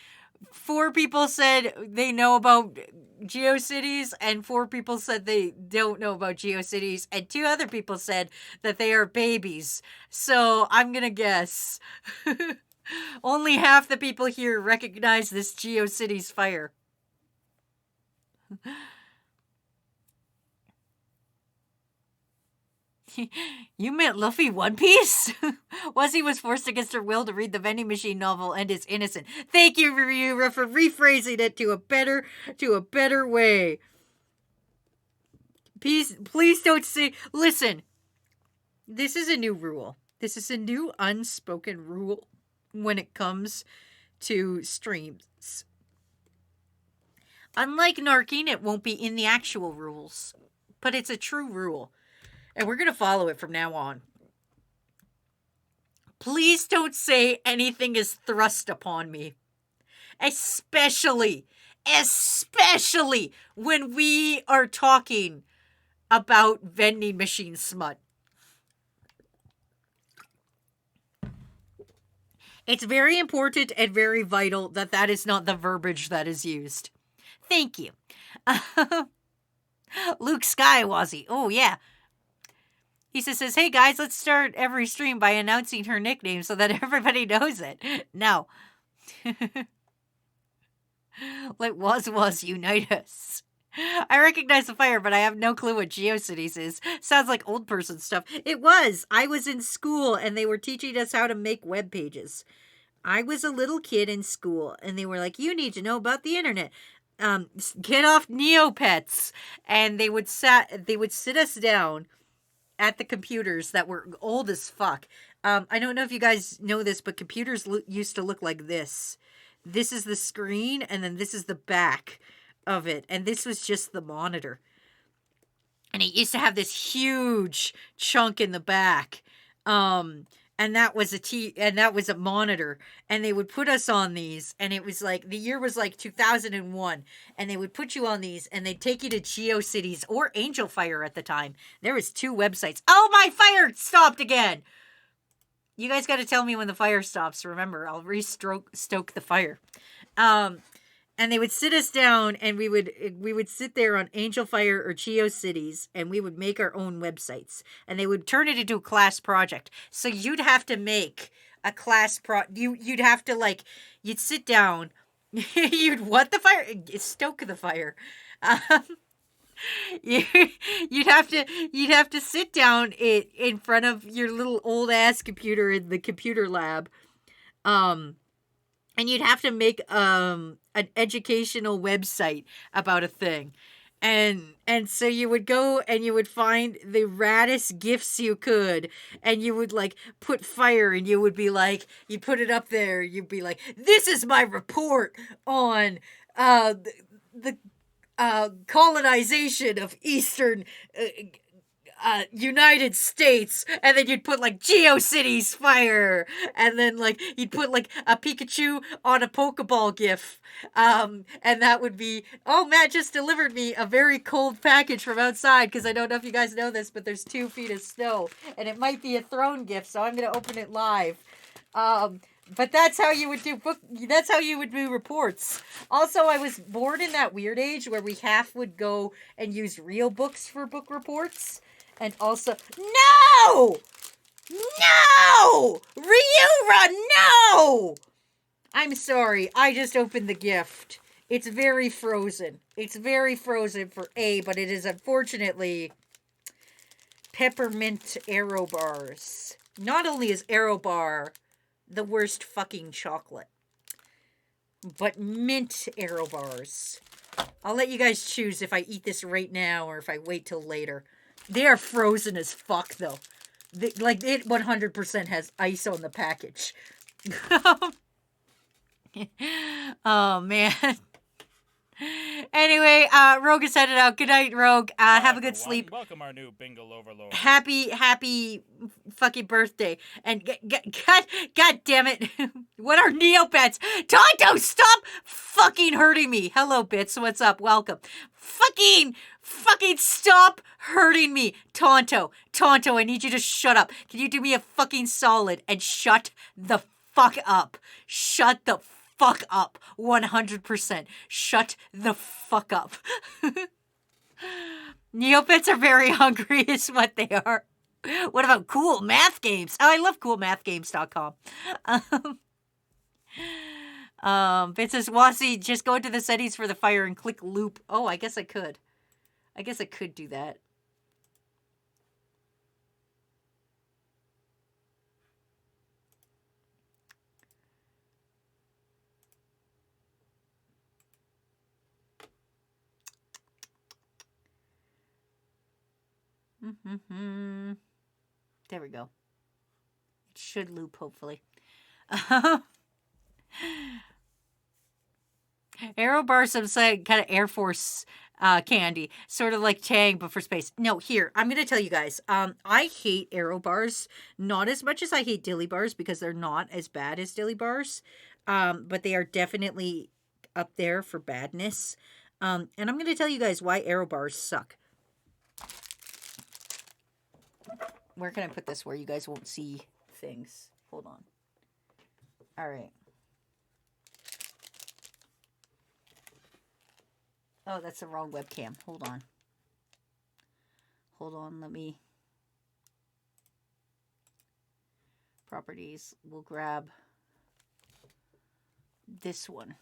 4 people said they know about GeoCities, and 4 people said they don't know about GeoCities, and 2 other people said that they are babies. So I'm gonna guess only half the people here recognize this GeoCities fire. You meant Luffy One Piece? Wuzzy was forced against her will to read the vending machine novel and is innocent. Thank you, Ryura, for rephrasing it to a better way. Please don't say. Listen, this is a new rule. This is a new unspoken rule when it comes to streams. Unlike narking, it won't be in the actual rules, but it's a true rule. And we're going to follow it from now on. Please don't say anything is thrust upon me. Especially when we are talking about vending machine smut. It's very important and very vital that that is not the verbiage that is used. Thank you. Luke Skywazzy. Oh, yeah. He says, hey guys, let's start every stream by announcing her nickname so that everybody knows it. No. Let was unite us. I recognize the fire, but I have no clue what GeoCities is. Sounds like old person stuff. It was. I was in school and they were teaching us how to make web pages. I was a little kid in school and they were like, you need to know about the internet. Get off Neopets. And they would sit us down at the computers that were old as fuck. I don't know if you guys know this, but computers used to look like this. This is the screen, and then this is the back of it. And this was just the monitor. And it used to have this huge chunk in the back. And that was a monitor. And they would put us on these. And it was like, the year was like 2001. And they would put you on these. And they'd take you to GeoCities or Angel Fire at the time. There was 2 websites. Oh, my fire stopped again. You guys got to tell me when the fire stops. Remember, I'll stoke the fire. And they would sit us down, and we would sit there on Angel Fire or GeoCities, and we would make our own websites. And they would turn it into a class project. So you'd have to make a class you'd have to you'd sit down, you'd stoke the fire. You'd have to sit down in front of your little old ass computer in the computer lab. And you'd have to make an educational website about a thing. And so you would go and you would find the raddest gifs you could, and you would put fire, and you would be you put it up there, you'd be like, this is my report on the colonization of Eastern United States, and then you'd put GeoCities fire, and then you'd put a Pikachu on a Pokeball gif, and that would be, oh, Matt just delivered me a very cold package from outside, because I don't know if you guys know this, but there's 2 feet of snow, and it might be a throne gift, so I'm gonna open it live. But that's how you would do reports. Also, I was born in that weird age where we half would go and use real books for book reports. And also, no! Ryura, no! I'm sorry, I just opened the gift. It's very frozen. It's very frozen for A, but it is unfortunately peppermint Aero bars. Not only is Aero bar the worst fucking chocolate, but mint Aero bars. I'll let you guys choose if I eat this right now or if I wait till later. They are frozen as fuck, though. It 100% has ice on the package. Oh, man. Anyway, Rogue is headed out. Good night, Rogue. Have a good everyone. sleep. Welcome our new Bingle Overlord. Happy fucking birthday. And God damn it. What are Neopets? Tonto, stop fucking hurting me. Hello, Bits. What's up? Welcome. Fucking stop hurting me. Tonto, I need you to shut up. Can you do me a fucking solid and shut the fuck up? Shut the fuck up. 100%. Shut the fuck up. Neopets are very hungry is what they are. What about cool math games? Oh, I love coolmathgames.com. It says, Wasi, just go into the settings for the fire and click loop. Oh, I guess I could. I guess I could do that. There we go. It should loop, hopefully. Aero bar, some kind of Air Force candy, sort of like Tang, but for space. No, here, I'm going to tell you guys, I hate Aero bars, not as much as I hate Dilly bars, because they're not as bad as Dilly bars, but they are definitely up there for badness. And I'm going to tell you guys why Aero bars suck. Where can I put this where you guys won't see things? Hold on. All right. Oh, that's the wrong webcam. Hold on. Let me... Properties. We'll grab this one.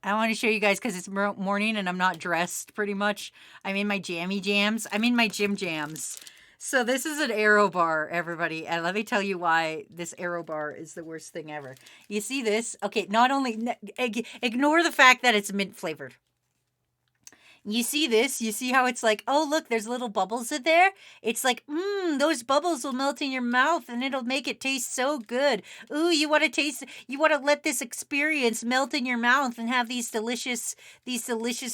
I want to show you guys because it's morning and I'm not dressed pretty much. I'm in my jammy jams. I'm in my gym jams. So this is an Aero bar, everybody. And let me tell you why this Aero bar is the worst thing ever. You see this? Okay, not only... Ignore the fact that it's mint flavored. You see this? You see how it's like, oh, look, there's little bubbles in there? It's like, those bubbles will melt in your mouth and it'll make it taste so good. Ooh, you want to let this experience melt in your mouth and have these delicious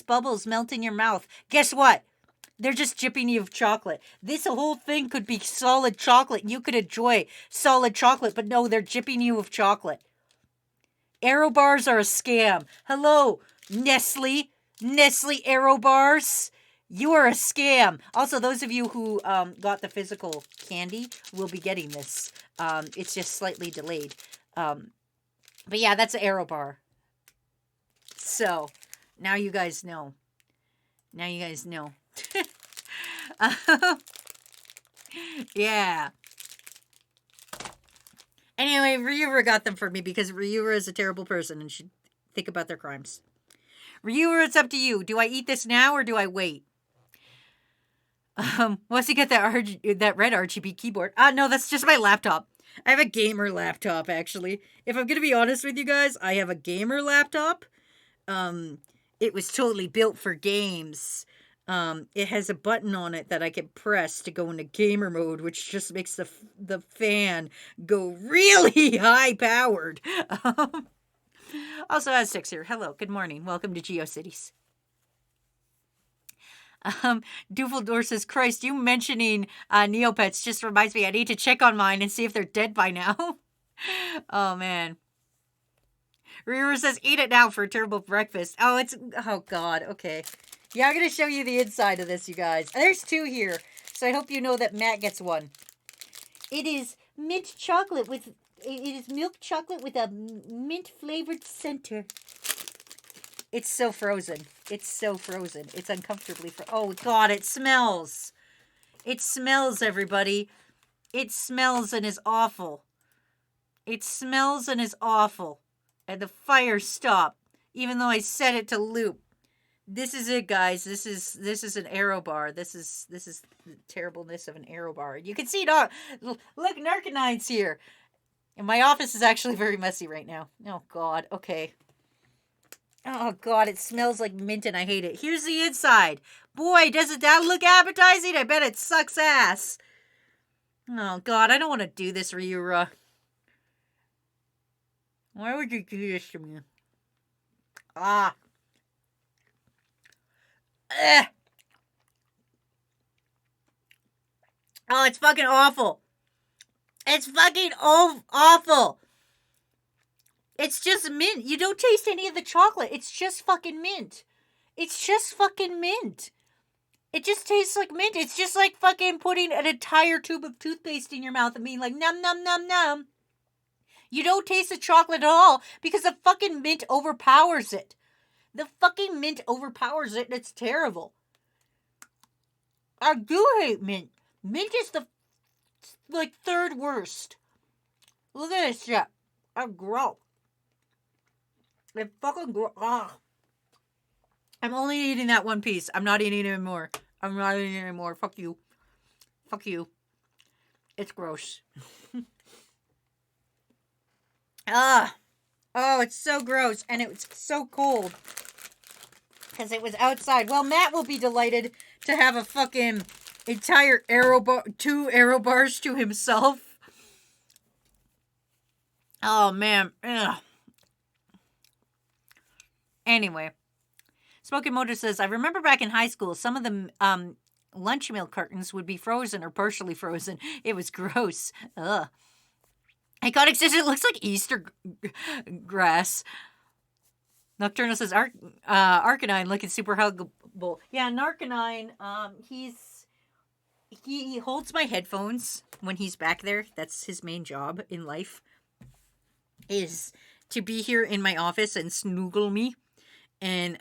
bubbles melt in your mouth. Guess what? They're just jipping you of chocolate. This whole thing could be solid chocolate. You could enjoy solid chocolate, but no, they're jipping you of chocolate. Aero bars are a scam. Hello, Nestle Aero bars, you are a scam. Also, those of you who got the physical candy will be getting this. It's just slightly delayed. But yeah, that's an Aero bar. So, now you guys know. Yeah. Anyway, Ryura got them for me because Ryura is a terrible person and should think about their crimes. Ryura, it's up to you. Do I eat this now or do I wait? Once you get that red RGB keyboard. No, that's just my laptop. I have a gamer laptop, actually. If I'm gonna be honest with you guys, I have a gamer laptop. It was totally built for games. It has a button on it that I can press to go into gamer mode, which just makes the fan go really high powered. Also has 6 here. Hello, good morning. Welcome to GeoCities. Duffeldor says, Christ, you mentioning Neopets just reminds me I need to check on mine and see if they're dead by now. Oh, man. Rira says, eat it now for a terrible breakfast. Oh, God, okay. Yeah, I'm going to show you the inside of this, you guys. There's 2 here, so I hope you know that Matt gets one. It is mint chocolate with... It is milk chocolate with a mint-flavored center. It's so frozen. It's uncomfortably frozen. Oh, God, it smells. It smells, everybody. It smells and is awful. And the fire stopped, even though I set it to loop. This is it, guys. This is an Aero bar. This is the terribleness of an Aero bar. You can see it all. Look, Narcanine's here. And my office is actually very messy right now. Oh, God. Okay. Oh, God, it smells like mint and I hate it. Here's the inside. Boy, doesn't that look appetizing? I bet it sucks ass. Oh, God, I don't want to do this, Ryura. Why would you do this to me? Ah. Ugh. Oh, it's fucking awful. It's fucking awful. It's just mint. You don't taste any of the chocolate. It's just fucking mint. It's just fucking mint. It just tastes like mint. It's just like fucking putting an entire tube of toothpaste in your mouth and being like, num, num, num, num. You don't taste the chocolate at all because the fucking mint overpowers it. The fucking mint overpowers it and it's terrible. I do hate mint. Mint is the, like, third worst. Look at this shit. I'm gross. It fucking gross. Ah. I'm only eating that one piece. I'm not eating any more. I'm not eating any more. Fuck you. Fuck you. It's gross. Ah. Oh, it's so gross. And it was so cold. Because it was outside. Well, Matt will be delighted to have a fucking entire two arrow bars to himself. Oh, man. Ugh. Anyway. Smoking Motor says, I remember back in high school, some of the lunch meal cartons would be frozen or partially frozen. It was gross. Ugh. Iconic says it looks like Easter grass. Nocturnal says, Arcanine looking super huggable. Yeah, Narcanine, he holds my headphones when he's back there. That's his main job in life, is to be here in my office and snoogle me. And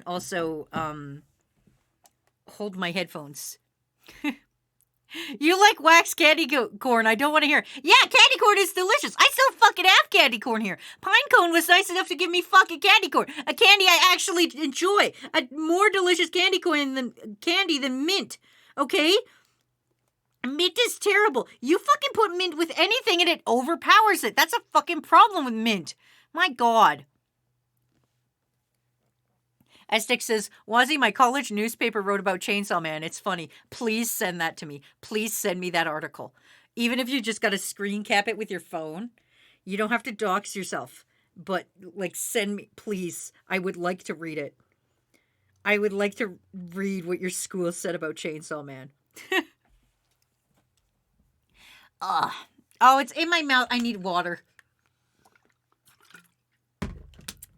also hold my headphones. You like wax candy corn? I don't want to hear. Yeah, candy corn is delicious. I still fucking have candy corn here. Pine Cone was nice enough to give me fucking candy corn, a candy I actually enjoy. A more delicious candy than mint. Okay, mint is terrible. You fucking put mint with anything and it overpowers it. That's a fucking problem with mint. My God. Estic says, Wazzy, my college newspaper wrote about Chainsaw Man. It's funny. Please send that to me. Please send me that article. Even if you just got to screen cap it with your phone. You don't have to dox yourself. But, like, send me, please. I would like to read it. I would like to read what your school said about Chainsaw Man. Ugh. Oh, it's in my mouth. I need water.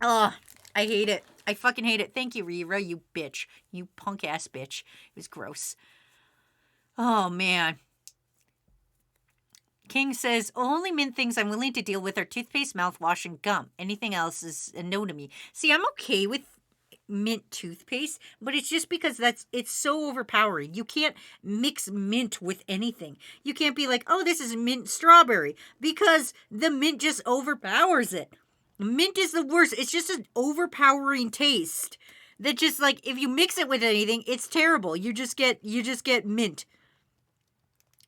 Ugh. I hate it. I fucking hate it. Thank you, Rira, you bitch. You punk ass bitch. It was gross. Oh, man. King says, only mint things I'm willing to deal with are toothpaste, mouthwash, and gum. Anything else is a no to me. See, I'm okay with mint toothpaste, but it's just because it's so overpowering. You can't mix mint with anything. You can't be like, oh, this is mint strawberry, because the mint just overpowers it. Mint is the worst. It's just an overpowering taste that just, like, if you mix it with anything, it's terrible. You just get mint.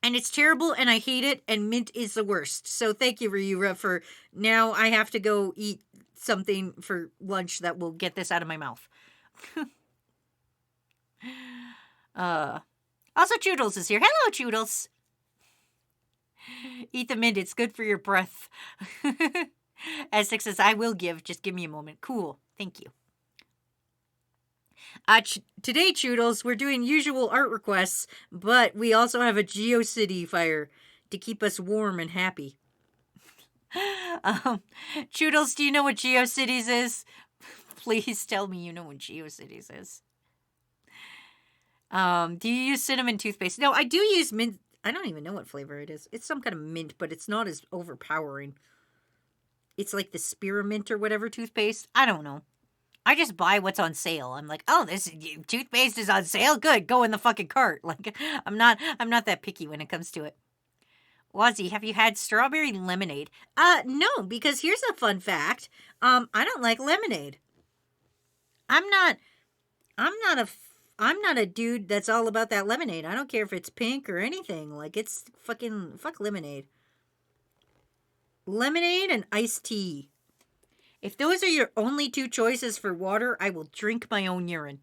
And it's terrible and I hate it, and mint is the worst. So thank you, Ryura, for now I have to go eat something for lunch that will get this out of my mouth. Also Choodles is here. Hello, Choodles. Eat the mint. It's good for your breath. Essex says, I will give. Just give me a moment. Cool. Thank you. Today, Choodles, we're doing usual art requests, but we also have a GeoCity fire to keep us warm and happy. Choodles, do you know what GeoCities is? Please tell me you know what GeoCities is. Do you use cinnamon toothpaste? No, I do use mint. I don't even know what flavor it is. It's some kind of mint, but it's not as overpowering. It's like the spearmint or whatever toothpaste. I don't know. I just buy what's on sale. I'm like, oh, this toothpaste is on sale. Good, go in the fucking cart. Like, I'm not that picky when it comes to it. Wazzy, have you had strawberry lemonade? No, because here's a fun fact. I don't like lemonade. I'm not a dude that's all about that lemonade. I don't care if it's pink or anything. Like, it's fuck lemonade. Lemonade and iced tea. If those are your only two choices for water, I will drink my own urine.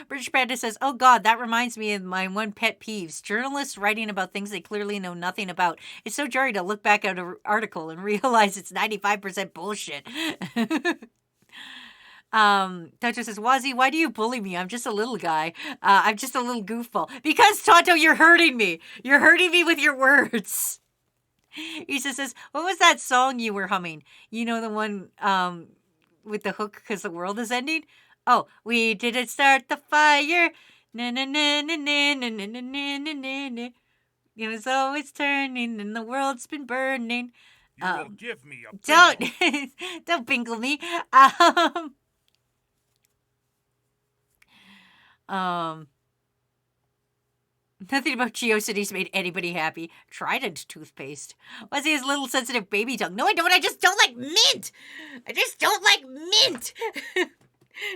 British Panda says, oh God, that reminds me of my one pet peeves. Journalists writing about things they clearly know nothing about. It's so jarring to look back at an article and realize it's 95% bullshit. Tonto says, Wazzy, why do you bully me? I'm just a little guy. I'm just a little goofball. Because, Tonto, you're hurting me. You're hurting me with your words. Issa says, what was that song you were humming? You know, the one with the hook because the world is ending? Oh, we didn't start the fire. Na na na na na na na na na na na. It was always turning and the world's been burning. You will give me a bingle. Don't bingle me. Nothing about GeoCities made anybody happy. Trident toothpaste. What's his little sensitive baby tongue? No, I don't. I just don't like mint. I just don't like mint.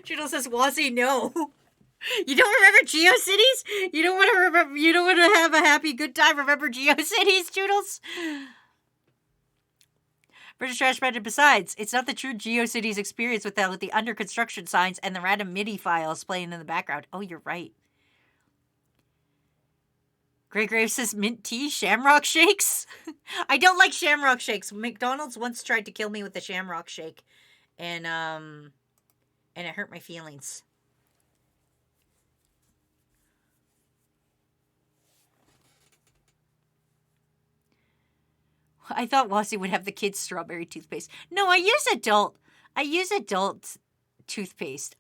Joodle says, Wazzy, no. You don't remember GeoCities? You don't want to remember. You don't want to have a happy, good time. Remember GeoCities, Joodles? British Trash Panda. Besides, it's not the true GeoCities experience without the under construction signs and the random MIDI files playing in the background. Oh, you're right. Grey Grave says mint tea, shamrock shakes. I don't like shamrock shakes. McDonald's once tried to kill me with a shamrock shake, and it hurt my feelings. I thought Wazzy would have the kids' strawberry toothpaste. No, I use adult toothpaste.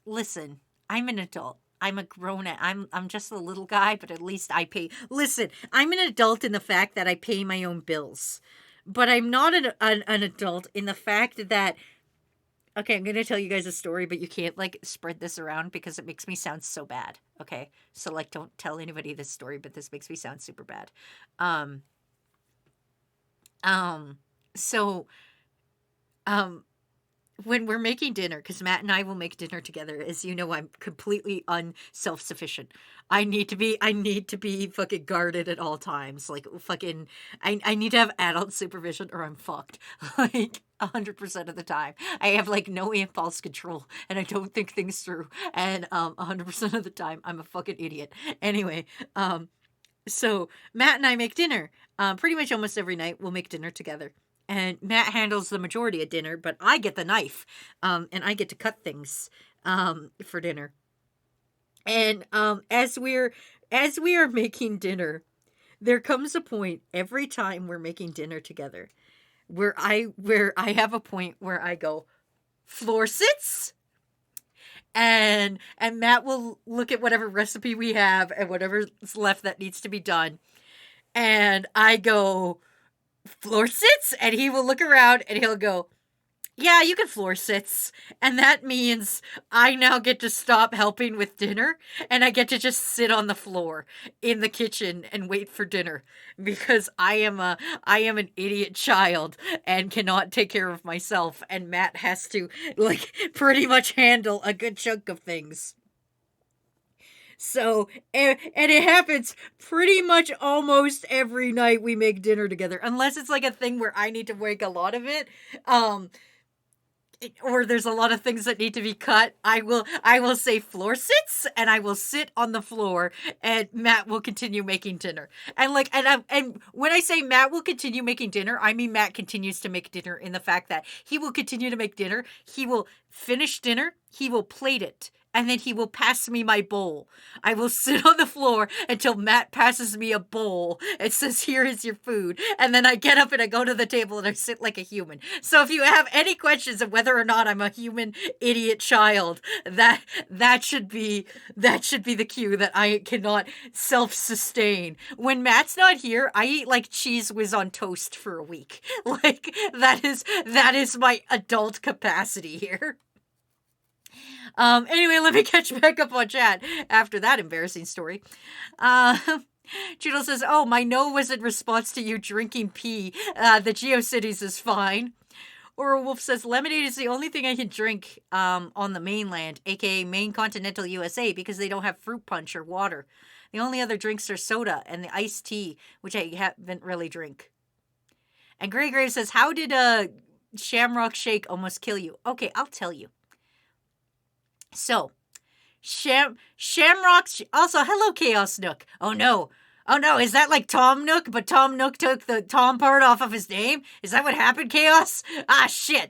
Listen, I'm an adult. I'm a grown-up. I'm just a little guy, but at least I pay. Listen, I'm an adult in the fact that I pay my own bills. But I'm not an adult in the fact that... Okay, I'm going to tell you guys a story, but you can't, like, spread this around because it makes me sound so bad. Okay? So, like, don't tell anybody this story, but this makes me sound super bad. When we're making dinner, because Matt and I will make dinner together, as you know, I'm completely unself-sufficient. I need to be fucking guarded at all times. Like, fucking, I need to have adult supervision or I'm fucked. Like, 100% of the time. I have, like, no impulse control, and I don't think things through. And, 100% of the time, I'm a fucking idiot. Anyway, so Matt and I make dinner. Pretty much almost every night, we'll make dinner together. And Matt handles the majority of dinner, but I get the knife, and I get to cut things for dinner. And as we are making dinner, there comes a point every time we're making dinner together where I have a point where I go, floor sits, and Matt will look at whatever recipe we have and whatever's left that needs to be done, and I go, floor sits, and he will look around and he'll go, yeah, you can floor sits. And that means I now get to stop helping with dinner and I get to just sit on the floor in the kitchen and wait for dinner because I am an idiot child and cannot take care of myself, and Matt has to, like, pretty much handle a good chunk of things. So, and it happens pretty much almost every night we make dinner together, unless it's like a thing where I need to make a lot of it, or there's a lot of things that need to be cut. I will say floor sits, and I will sit on the floor, and Matt will continue making dinner. And like, and when I say Matt will continue making dinner, I mean Matt continues to make dinner in the fact that he will continue to make dinner. He will finish dinner. He will plate it. And then he will pass me my bowl. I will sit on the floor until Matt passes me a bowl and says, here is your food. And then I get up and I go to the table and I sit like a human. So if you have any questions of whether or not I'm a human idiot child, that should be the cue that I cannot self-sustain. When Matt's not here, I eat like Cheese Whiz on toast for a week. Like, that is my adult capacity here. Anyway, let me catch back up on chat after that embarrassing story. Judo says, oh, my no was in response to you drinking pee. The GeoCities is fine. Or Wolf says lemonade is the only thing I can drink on the mainland, aka main continental USA, because they don't have fruit punch or water. The only other drinks are soda and the iced tea, which I haven't really drink. And Grey Grave says, how did a shamrock shake almost kill you? Okay, I'll tell you. So, shamrocks. Also, hello, Chaos Nook. Oh no, is that like Tom Nook? But Tom Nook took the Tom part off of his name. Is that what happened, Chaos? Ah, shit.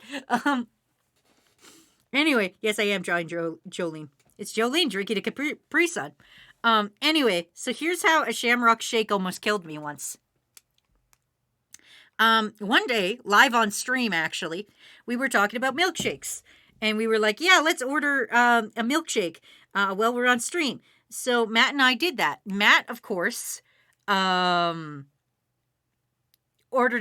Anyway, yes, I am drawing Jolene. It's Jolene drinking a Capri Sun. Anyway, so here's how a shamrock shake almost killed me once. One day, live on stream, actually, we were talking about milkshakes. And we were like, yeah, let's order a milkshake while we're on stream. So Matt and I did that. Matt, of course, ordered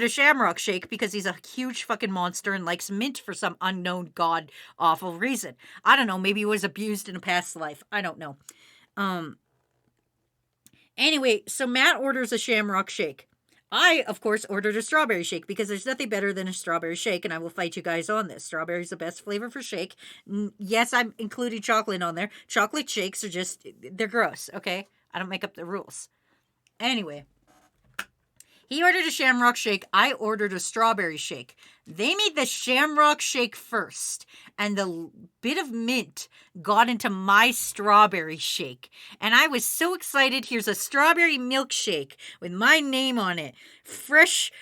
a shamrock shake because he's a huge fucking monster and likes mint for some unknown god-awful reason. I don't know. Maybe he was abused in a past life. I don't know. Anyway, so Matt orders a shamrock shake. I, of course, ordered a strawberry shake because there's nothing better than a strawberry shake, and I will fight you guys on this. Strawberry is the best flavor for shake. Yes, I'm including chocolate on there. Chocolate shakes are just, they're gross, okay? I don't make up the rules. Anyway, he ordered a shamrock shake. I ordered a strawberry shake. They made the shamrock shake first, and the bit of mint got into my strawberry shake. And I was so excited. Here's a strawberry milkshake with my name on it. Fresh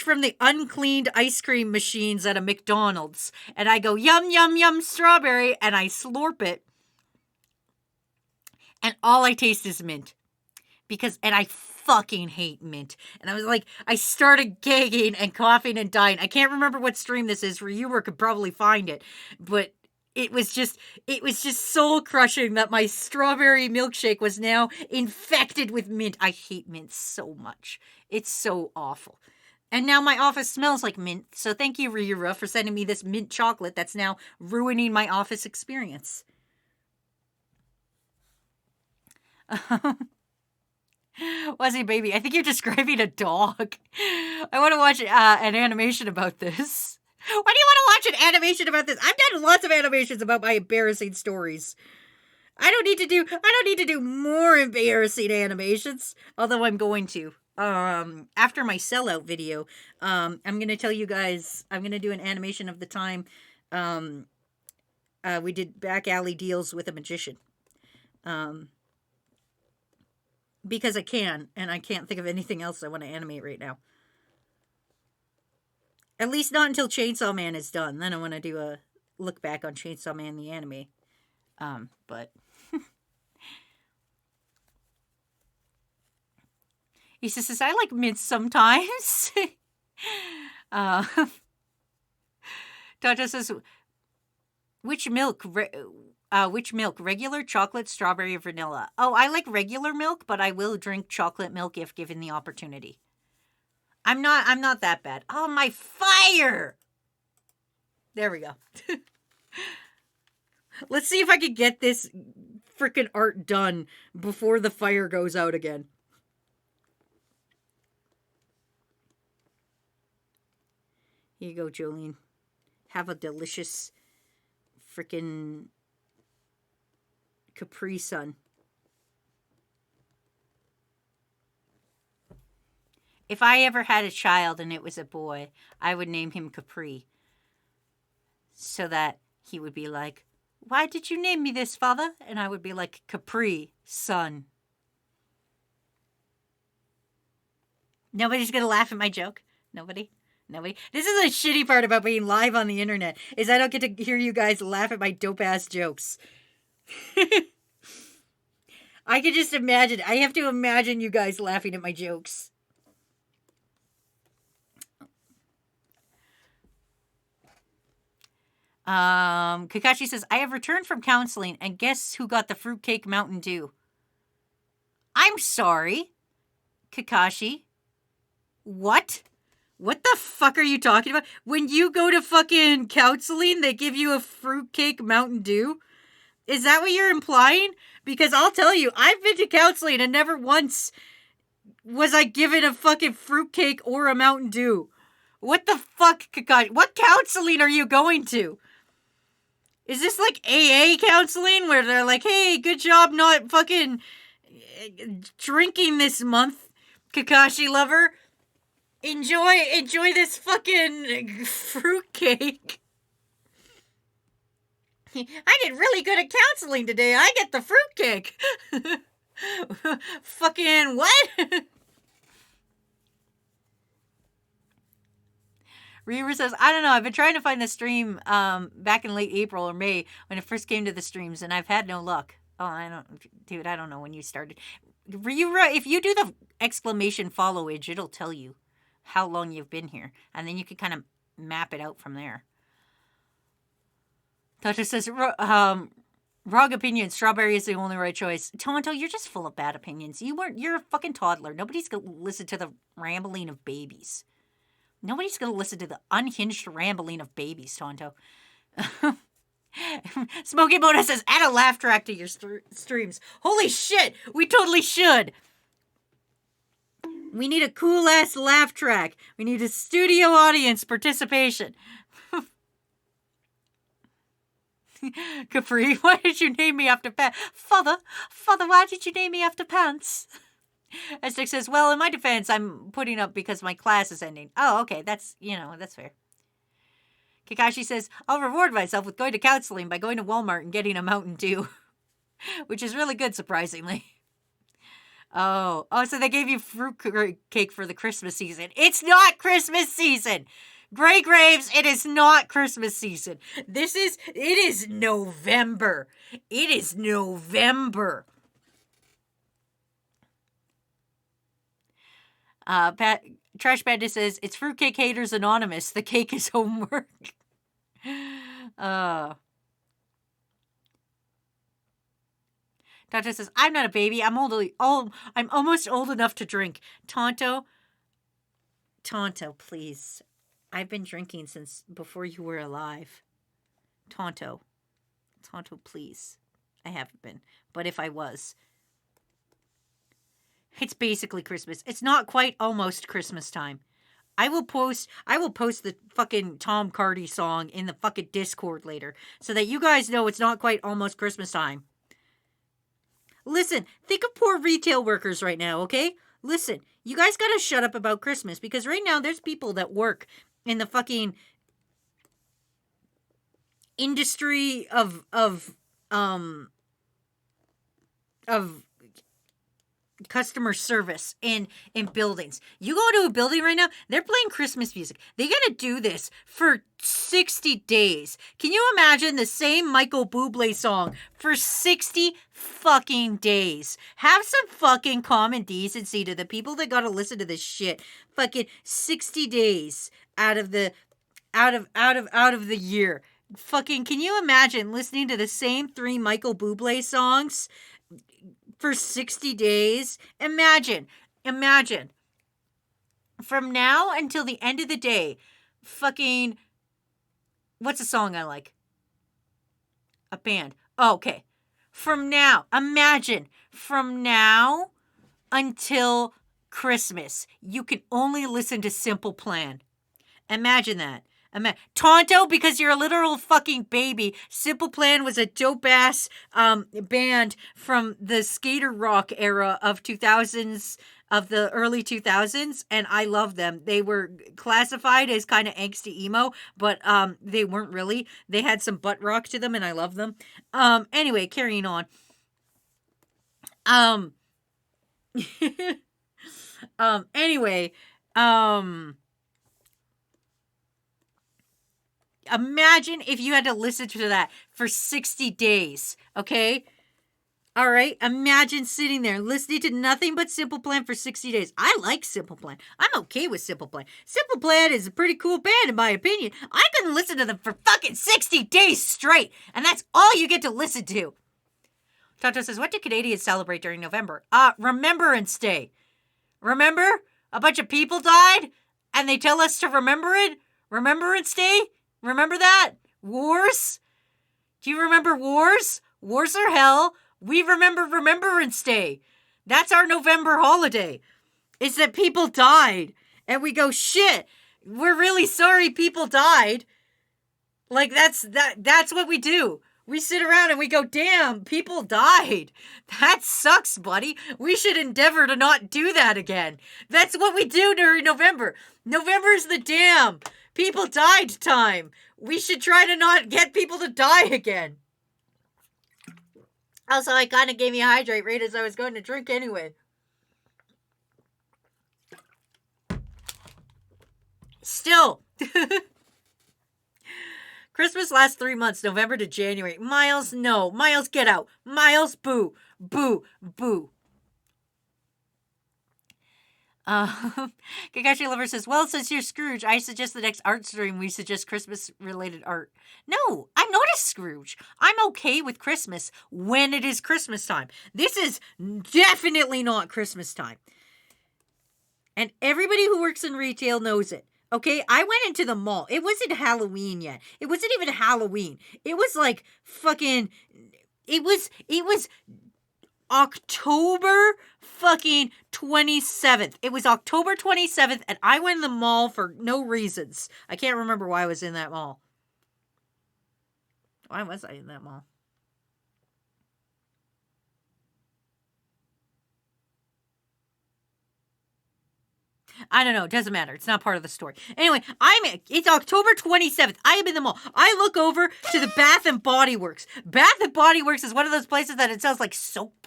from the uncleaned ice cream machines at a McDonald's. And I go, yum, yum, yum, strawberry, and I slurp it. And all I taste is mint. And I fucking hate mint. And I was like, I started gagging and coughing and dying. I can't remember what stream this is. Reviewer could probably find it. But it was just soul crushing that my strawberry milkshake was now infected with mint. I hate mint so much. It's so awful. And now my office smells like mint. So thank you, Ryura, for sending me this mint chocolate that's now ruining my office experience. Wazzy baby, I think you're describing a dog. I want to watch an animation about this. Why do you want to watch an animation about this? I've done lots of animations about my embarrassing stories. I don't need to do more embarrassing animations, although I'm going to. After my sellout video, I'm going to tell you guys, I'm going to do an animation of the time we did back alley deals with a magician. Because I can, and I can't think of anything else I want to animate right now. At least not until Chainsaw Man is done. Then I want to do a look back on Chainsaw Man the anime. But... He says, I like mint sometimes. Tata says, which milk? Regular, chocolate, strawberry, or vanilla? Oh, I like regular milk, but I will drink chocolate milk if given the opportunity. I'm not that bad. Oh, my fire! There we go. Let's see if I can get this freaking art done before the fire goes out again. Here you go, Jolene. Have a delicious freaking Capri Sun. If I ever had a child and it was a boy, I would name him Capri. So that he would be like, why did you name me this, father? And I would be like, Capri Sun. Nobody's going to laugh at my joke? Nobody? This is the shitty part about being live on the internet, is I don't get to hear you guys laugh at my dope-ass jokes. I can just imagine. I have to imagine you guys laughing at my jokes. Kakashi says, I have returned from counseling, and guess who got the fruitcake Mountain Dew? I'm sorry, Kakashi. What? What the fuck are you talking about? When you go to fucking counseling, they give you a fruitcake Mountain Dew? Is that what you're implying? Because I'll tell you, I've been to counseling and never once was I given a fucking fruitcake or a Mountain Dew. What the fuck, Kakashi? What counseling are you going to? Is this like AA counseling where they're like, hey, good job not fucking drinking this month, Kakashi lover? Enjoy this fucking fruitcake. I did really good at counseling today. I get the fruitcake. Fucking what? Reaver says, I don't know. I've been trying to find the stream back in late April or May when it first came to the streams, and I've had no luck. Oh, I don't know when you started. Reaver, if you do the exclamation followage, it'll tell you how long you've been here, and then you can kind of map it out from there. Tata says, wrong opinion. Strawberry is the only right choice. Tonto, you're just full of bad opinions. You're a fucking toddler. Nobody's gonna listen to the rambling of babies. Nobody's gonna listen to the unhinged rambling of babies, Tonto. Smokey Mona says, add a laugh track to your streams. Holy shit, we totally should. We need a cool-ass laugh track. We need a studio audience participation. Capri, why did you name me after pants? Father, why did you name me after pants? Estic says, well, in my defense, I'm putting up because my class is ending. Oh, okay, that's fair. Kakashi says, I'll reward myself with going to counseling by going to Walmart and getting a Mountain Dew. Which is really good, surprisingly. Oh, so they gave you fruit cake for the Christmas season. It's not Christmas season! Grey Graves, it is not Christmas season. It is November. It is November. Trash Bandit says, it's Fruitcake Haters Anonymous. The cake is homework. Tata says, I'm not a baby. I'm almost old enough to drink. Tonto, please. I've been drinking since before you were alive. Tonto, please. I haven't been. But if I was. It's basically Christmas. It's not quite almost Christmas time. I will post the fucking Tom Cardy song in the fucking Discord later so that you guys know it's not quite almost Christmas time. Listen, think of poor retail workers right now, okay? Listen, you guys gotta shut up about Christmas because right now there's people that work in the fucking industry of customer service in buildings. You go to a building right now, they're playing Christmas music. They gotta do this for 60 days. Can you imagine the same Michael Bublé song for 60 fucking days? Have some fucking common decency to the people that gotta listen to this shit. Fucking 60 days out of the year. Fucking, can you imagine listening to the same 3 Michael Bublé songs for 60 days? Imagine. From now until the end of the day, fucking, what's a song I like? A band. Oh, okay. Imagine, from now until Christmas, you can only listen to Simple Plan. Imagine that. Tonto, because you're a literal fucking baby. Simple Plan was a dope-ass band from the skater rock era of 2000s, of the early 2000s, and I love them. They were classified as kind of angsty emo, but they weren't really. They had some butt rock to them, and I love them. Anyway, carrying on. Imagine if you had to listen to that for 60 days, okay? All right, imagine sitting there listening to nothing but Simple Plan for 60 days. I like Simple Plan. I'm okay with Simple Plan. Simple Plan is a pretty cool band, in my opinion. I can listen to them for fucking 60 days straight, and that's all you get to listen to. Toto says, what do Canadians celebrate during November? Remembrance Day. Remember? A bunch of people died, and they tell us to remember it? Remembrance Day? Remember that? Wars? Do you remember wars? Wars are hell. We remember Remembrance Day. That's our November holiday. It's that people died. And we go, shit, We're really sorry people died. Like, that's what we do. We sit around and we go, damn, people died. That sucks, buddy. We should endeavor to not do that again. That's what we do during November. November's the damn people died time. We should try to not get people to die again. Also, I kind of gave me a hydrate right as I was going to drink anyway. Still. Christmas lasts 3 months, November to January. Miles, no. Miles, get out. Miles, boo. Boo. Boo. Kakashi Lover says, well, since you're Scrooge, I suggest the next art stream we suggest Christmas-related art. No, I'm not a Scrooge. I'm okay with Christmas when it is Christmas time. This is definitely not Christmas time. And everybody who works in retail knows it. Okay, I went into the mall. It wasn't Halloween yet. It wasn't even Halloween. It was like fucking... It was October fucking 27th. It was October 27th, and I went in the mall for no reasons. I can't remember why I was in that mall. Why was I in that mall? I don't know. It doesn't matter. It's not part of the story. Anyway, it's October 27th. I am in the mall. I look over to the Bath and Body Works. Bath and Body Works is one of those places that it sells like soap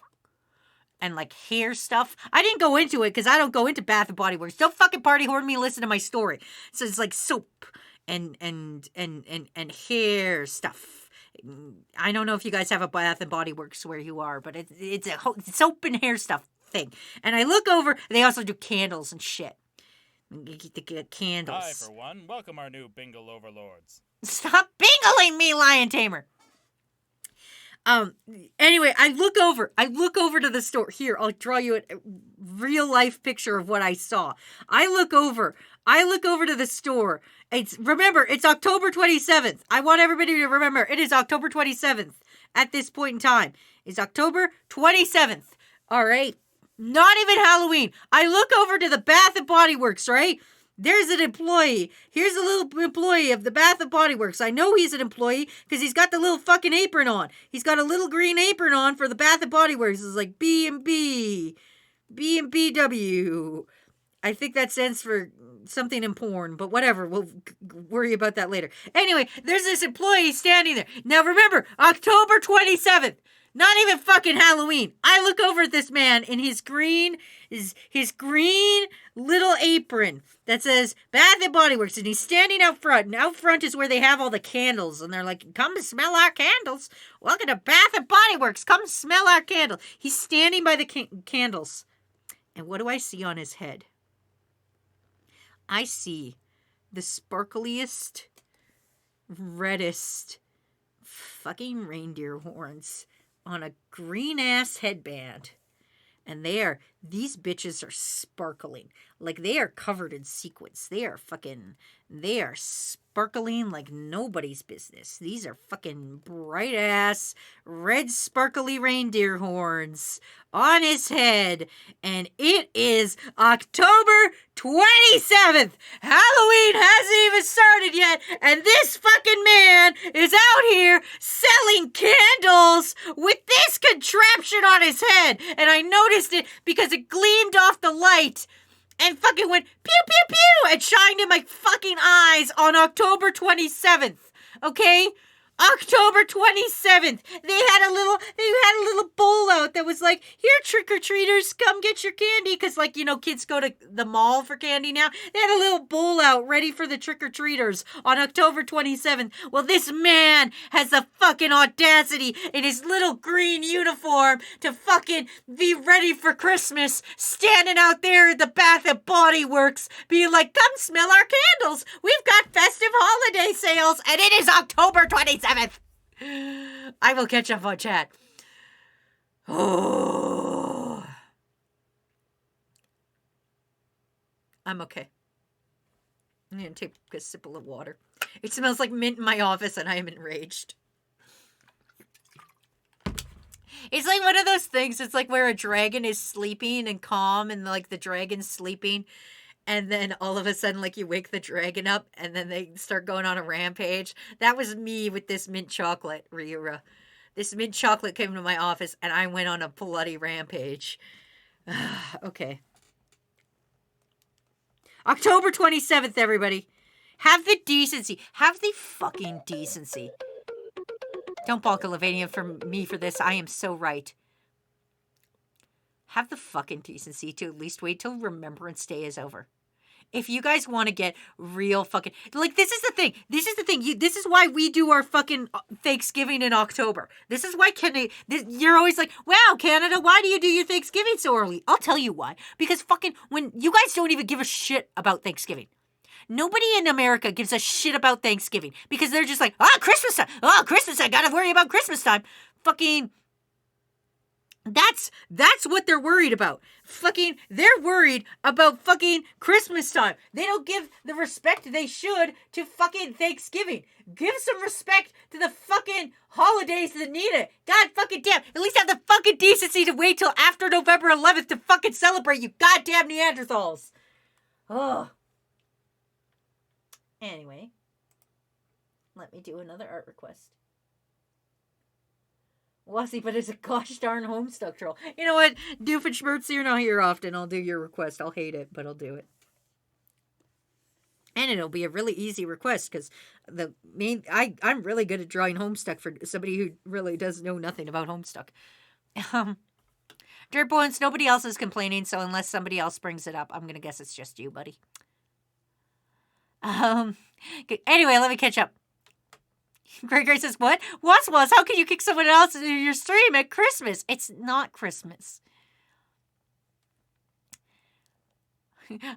and like hair stuff. I didn't go into it because I don't go into Bath and Body Works. Don't fucking party horn me. Listen to my story. So it's like soap and hair stuff. I don't know if you guys have a Bath and Body Works where you are, but it's a soap and hair stuff thing. And I look over. They also do candles and shit. You get candles. I, for one, welcome our new Bingle overlords. Stop bingling me, Lion Tamer. Anyway, I look over to the store. Here, I'll draw you a real life picture of what I saw. I look over to the store. Remember, it's October 27th. I want everybody to remember, it is October 27th at this point in time. It's October 27th. All right. Not even Halloween. I look over to the Bath and Body Works, right? There's an employee. Here's a little employee of the Bath and Body Works. I know he's an employee because he's got the little fucking apron on. He's got a little green apron on for the Bath and Body Works. It's like B&B, B&BW. I think that stands for something in porn, but whatever. We'll worry about that later. Anyway, there's this employee standing there. Now remember, October 27th. Not even fucking Halloween. I look over at this man in his green little apron that says Bath and Body Works, and he's standing out front. And out front is where they have all the candles, and they're like, "Come smell our candles. Welcome to Bath and Body Works. Come smell our candle." He's standing by the candles, and what do I see on his head? I see the sparkliest, reddest fucking reindeer horns on a green-ass headband. And these bitches are sparkling. Like, they are covered in sequins. They are sparkling like nobody's business. These are fucking bright-ass, red sparkly reindeer horns on his head. And it is October 27th. Halloween hasn't even started yet. And this fucking man is out here selling candles with this contraption on his head. And I noticed it because it gleamed off the light and fucking went pew, pew, pew, and shined in my fucking eyes on October 27th. Okay? October 27th. They had a little bowl out that was like, "Here, trick-or-treaters, come get your candy." Because, like, you know, kids go to the mall for candy now. They had a little bowl out ready for the trick-or-treaters on October 27th. Well, this man has the fucking audacity in his little green uniform to fucking be ready for Christmas, standing out there at the Bath and Body Works, being like, "Come smell our candles. We've got festive holiday sales, and it is October 27th. I will catch up on chat. Oh. I'm okay. I'm going to take a sip of water. It smells like mint in my office and I am enraged. It's like one of those things. It's like where a dragon is sleeping and calm and like the dragon's sleeping. and then all of a sudden, like, you wake the dragon up, and then they start going on a rampage. That was me with this mint chocolate, Ryura. This mint chocolate came to my office, and I went on a bloody rampage. Okay. October 27th, everybody. Have the decency. Have the fucking decency. Don't balk Levania for me for this. I am so right. Have the fucking decency to at least wait till Remembrance Day is over. If you guys want to get real fucking... Like, this is the thing. This is the thing. This is why we do our fucking Thanksgiving in October. This is why you're always like, wow, Canada, why do you do your Thanksgiving so early? I'll tell you why. Because fucking when you guys don't even give a shit about Thanksgiving. Nobody in America gives a shit about Thanksgiving. Because they're just like, Christmas time. Christmas, I gotta worry about Christmas time. Fucking... That's what they're worried about. Fucking, they're worried about fucking Christmas time. They don't give the respect they should to fucking Thanksgiving. Give some respect to the fucking holidays that need it. God fucking damn. At least have the fucking decency to wait till after November 11th to fucking celebrate, you goddamn Neanderthals. Ugh. Anyway, let me do another art request. Wussy, but it's a gosh darn Homestuck troll. You know what? Doofenshmirtz, you're not here often. I'll do your request. I'll hate it, but I'll do it. And it'll be a really easy request because I'm really good at drawing Homestuck for somebody who really does know nothing about Homestuck. Dirt Bones, nobody else is complaining, so unless somebody else brings it up, I'm gonna guess it's just you, buddy. Anyway, let me catch up. Gray says, what? Was, how can you kick someone else into your stream at Christmas? It's not Christmas.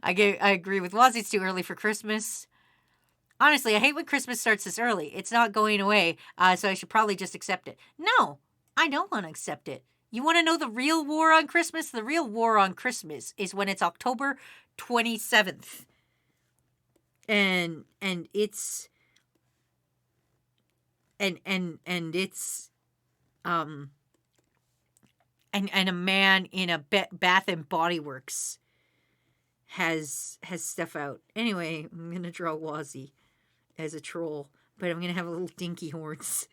I agree with Wazzy. It's too early for Christmas. Honestly, I hate when Christmas starts this early. It's not going away, so I should probably just accept it. No, I don't want to accept it. You want to know the real war on Christmas? The real war on Christmas is when it's October 27th. And it's... And it's, and a man in a Bath and Body Works has stuff out. Anyway, I'm gonna draw Wazzy as a troll, but I'm gonna have a little dinky horns.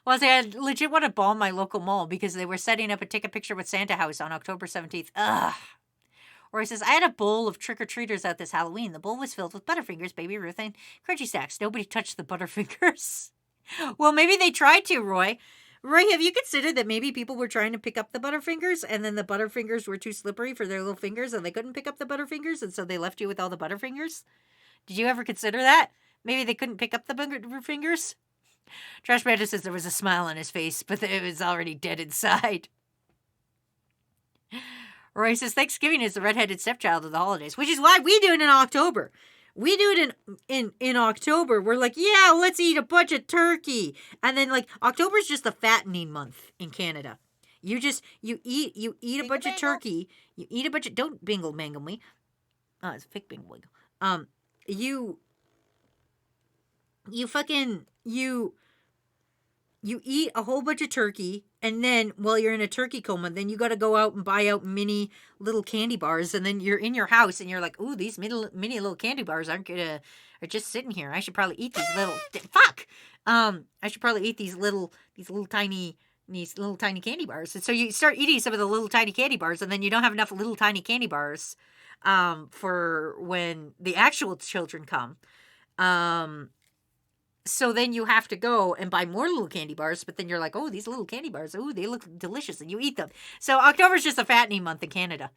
Wazzy, I legit want to bomb my local mall because they were setting up a Take a Picture with Santa house on October 17th. Ugh. Or he says, I had a bowl of trick-or-treaters out this Halloween. The bowl was filled with Butterfingers, Baby Ruth, and Crunchy Stacks. Nobody touched the Butterfingers. Well, maybe they tried to, Roy. Roy, have you considered that maybe people were trying to pick up the Butterfingers, and then the Butterfingers were too slippery for their little fingers, and they couldn't pick up the Butterfingers, and so they left you with all the Butterfingers? Did you ever consider that? Maybe they couldn't pick up the Butterfingers? Trash Panda says there was a smile on his face, but it was already dead inside. Roy says Thanksgiving is the redheaded stepchild of the holidays, which is why we do it in October. We do it in October. We're like, yeah, let's eat a bunch of turkey. And then like October is just the fattening month in Canada. You eat a bunch of turkey. You eat a bunch of, don't bingle mangle me. Oh, it's a fake bingle. You eat a whole bunch of turkey, and then while you're in a turkey coma, then you got to go out and buy out mini little candy bars, and then you're in your house, and you're like, ooh, these mini little candy bars are just sitting here. I should probably eat these little I should probably eat these little tiny candy bars. And so you start eating some of the little tiny candy bars, and then you don't have enough little tiny candy bars for when the actual children come. So then you have to go and buy more little candy bars, but then you're like, oh, these little candy bars, oh, they look delicious, and you eat them. So October's just a fattening month in Canada.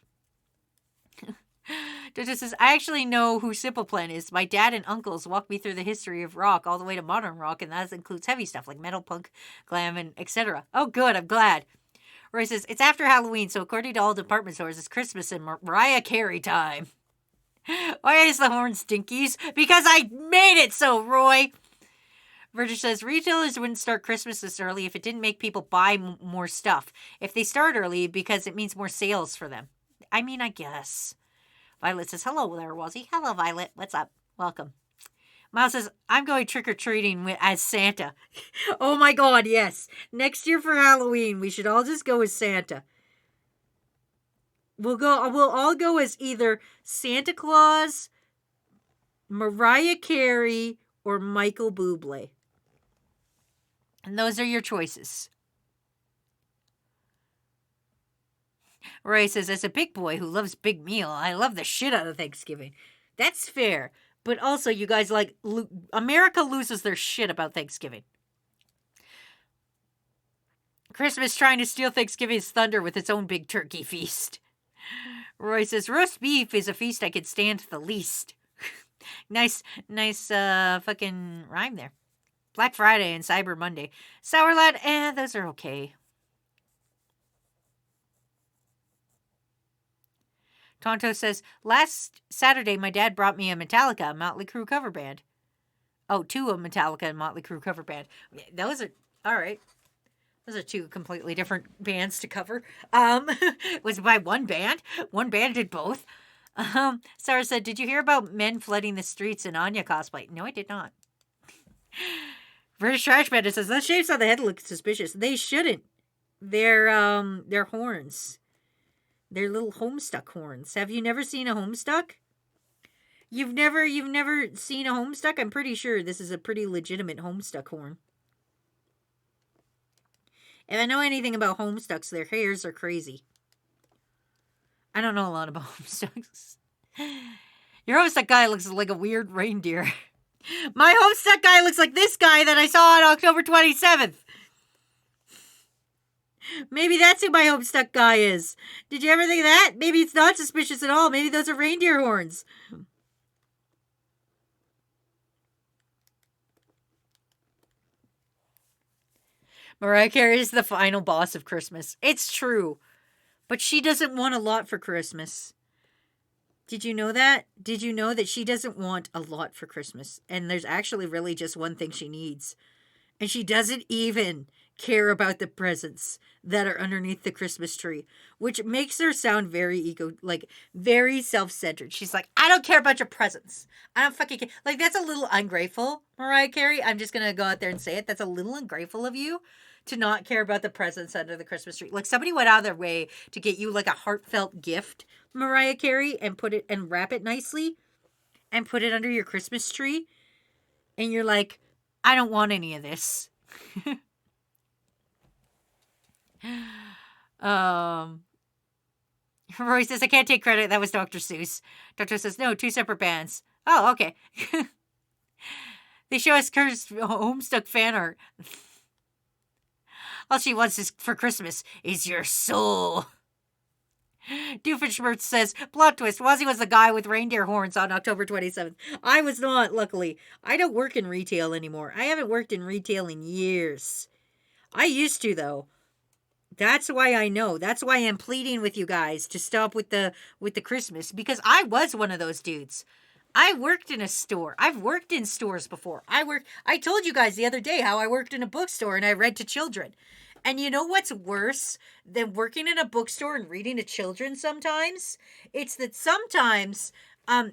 Doja says, I actually know who Simple Plan is. My dad and uncles walked me through the history of rock all the way to modern rock, and that includes heavy stuff like metal, punk, glam, and etc. Oh, good, I'm glad. Roy says, it's after Halloween, so according to all department stores, it's Christmas and Mariah Carey time. Why is the horn stinkies? Because I made it so, Roy. Virgil says, retailers wouldn't start Christmas this early if it didn't make people buy more stuff. If they start early, because it means more sales for them. I mean, I guess. Violet says, hello there, Wazzy. Hello, Violet. What's up? Welcome. Miles says, I'm going trick-or-treating as Santa. Oh my God, yes. Next year for Halloween, we should all just go as Santa. We'll all go as either Santa Claus, Mariah Carey, or Michael Bublé. And those are your choices. Roy says, as a big boy who loves big meal, I love the shit out of Thanksgiving. That's fair. But also, you guys America loses their shit about Thanksgiving. Christmas trying to steal Thanksgiving's thunder with its own big turkey feast. Roy says, roast beef is a feast I could stand the least. nice fucking rhyme there. Black Friday and Cyber Monday. Sour Lad, those are okay. Tonto says, last Saturday my dad brought me a Metallica, Motley Crue cover band. Oh, two of Metallica and Motley Crue cover band. Those are, all right. Those are two completely different bands to cover. Was it by one band? One band did both. Sarah said, did you hear about men flooding the streets in Anya cosplay? No, I did not. British Trash Bandit says, those shapes on the head look suspicious. They shouldn't. They're horns. They're little Homestuck horns. Have you never seen a Homestuck? You've never seen a Homestuck? I'm pretty sure this is a pretty legitimate Homestuck horn. If I know anything about Homestucks, their hairs are crazy. I don't know a lot about Homestucks. Your Homestuck guy looks like a weird reindeer. My Homestuck guy looks like this guy that I saw on October 27th. Maybe that's who my Homestuck guy is. Did you ever think of that? Maybe it's not suspicious at all. Maybe those are reindeer horns. Mariah Carey is the final boss of Christmas. It's true. But she doesn't want a lot for Christmas. Did you know that? Did you know that she doesn't want a lot for Christmas? And there's actually really just one thing she needs. And she doesn't even care about the presents that are underneath the Christmas tree, which makes her sound very very self-centered. She's like, I don't care about your presents. I don't fucking care. Like, that's a little ungrateful, Mariah Carey. I'm just going to go out there and say it. That's a little ungrateful of you to not care about the presents under the Christmas tree. Like, somebody went out of their way to get you like a heartfelt gift, Mariah Carey, and put it and wrap it nicely and put it under your Christmas tree. And you're like, I don't want any of this. Roy says, I can't take credit. That was Dr. Seuss. Dr. says, no, two separate bands. Oh, okay. They show us cursed Homestuck fan art. All she wants is for Christmas is your soul. Doofenshmirtz says, plot twist, Wazzy was the guy with reindeer horns on October 27th. I was not, luckily. I don't work in retail anymore. I haven't worked in retail in years. I used to, though. That's why I know. That's why I'm pleading with you guys to stop with the Christmas, because I was one of those dudes. I worked in a store. I've worked in stores before. I told you guys the other day how I worked in a bookstore and I read to children. And you know what's worse than working in a bookstore and reading to children sometimes? It's that sometimes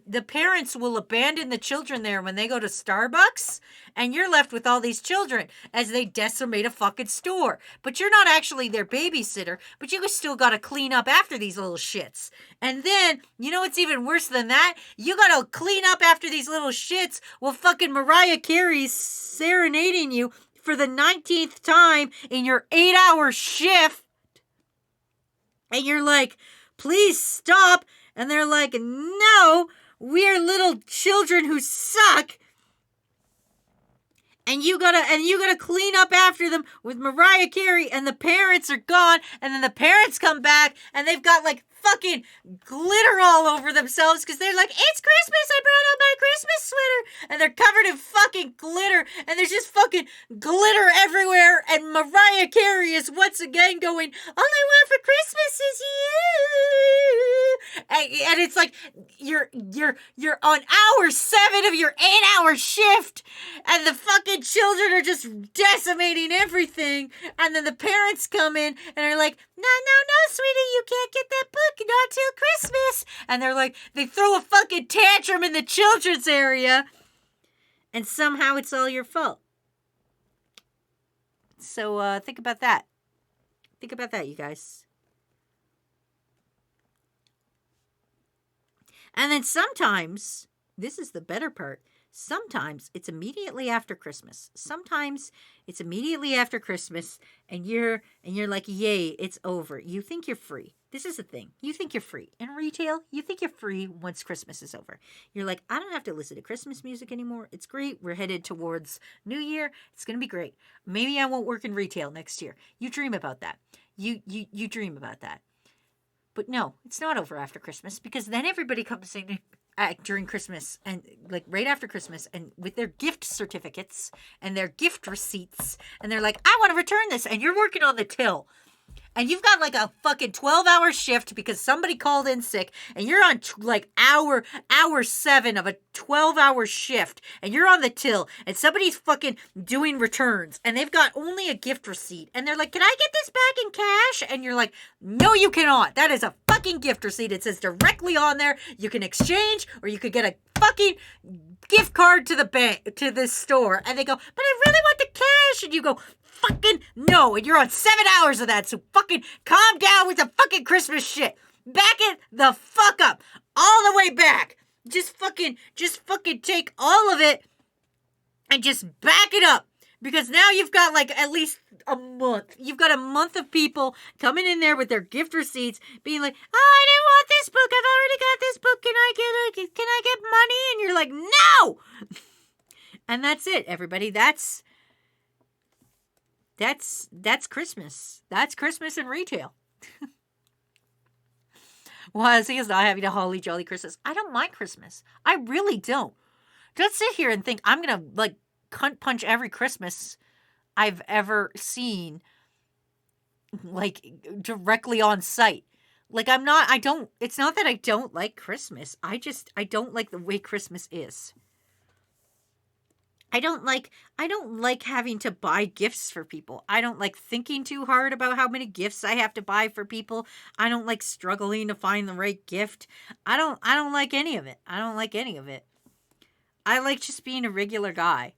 the parents will abandon the children there when they go to Starbucks, and you're left with all these children as they decimate a fucking store. But you're not actually their babysitter, but you still got to clean up after these little shits. And then, you know what's even worse than that? You got to clean up after these little shits while fucking Mariah Carey's serenading you for the 19th time in your 8-hour shift. And you're like, please stop. And they're like, no, we're little children who suck. And you gotta clean up after them with Mariah Carey, and the parents are gone, and then the parents come back, and they've got like fucking glitter all over themselves because they're like, it's Christmas, I brought out my Christmas sweater, and they're covered in fucking glitter, and there's just fucking glitter everywhere, and Mariah Carey is once again going, all I want for Christmas is you, and it's like you're on hour 7 of your 8-hour shift, and the fucking children are just decimating everything, and then the parents come in and are like, no, sweetie, you can't get that book not till Christmas. And they're like, they throw a fucking tantrum in the children's area, and somehow it's all your fault. So think about that. Think about that, you guys. And then sometimes, this is the better part, sometimes it's immediately after Christmas. Sometimes it's immediately after Christmas and you're like, yay, it's over. You think you're free. This is the thing. You think you're free. In retail, you think you're free once Christmas is over. You're like, I don't have to listen to Christmas music anymore. It's great. We're headed towards New Year. It's going to be great. Maybe I won't work in retail next year. You dream about that. You dream about that. But no, it's not over after Christmas, because then everybody comes in during Christmas and like right after Christmas and with their gift certificates and their gift receipts, and they're like, I want to return this, and you're working on the till. And you've got like a fucking 12-hour shift because somebody called in sick, and you're on like hour 7 of a 12-hour shift, and you're on the till, and somebody's fucking doing returns, and they've got only a gift receipt, and they're like, can I get this back in cash? And you're like, no, you cannot. That is a fucking gift receipt. It says directly on there, you can exchange, or you could get a fucking gift card to the bank, to the store. And they go, but I really want the cash. And you go, fucking no, and you're on 7 hours of that, so fucking calm down with the fucking Christmas shit. Back it the fuck up. All the way back. Just fucking take all of it and just back it up. Because now you've got like at least a month. You've got a month of people coming in there with their gift receipts being like, oh, I didn't want this book. I've already got this book. Can I get money? And you're like, no! And that's it, everybody. That's Christmas. That's Christmas in retail. Well, he is not having a holly jolly Christmas. I don't mind Christmas. I really don't. Don't sit here and think I'm going to like cunt punch every Christmas I've ever seen like directly on site. Like it's not that I don't like Christmas. I don't like the way Christmas is. I don't like having to buy gifts for people. I don't like thinking too hard about how many gifts I have to buy for people. I don't like struggling to find the right gift. I don't like any of it. I don't like any of it. I like just being a regular guy.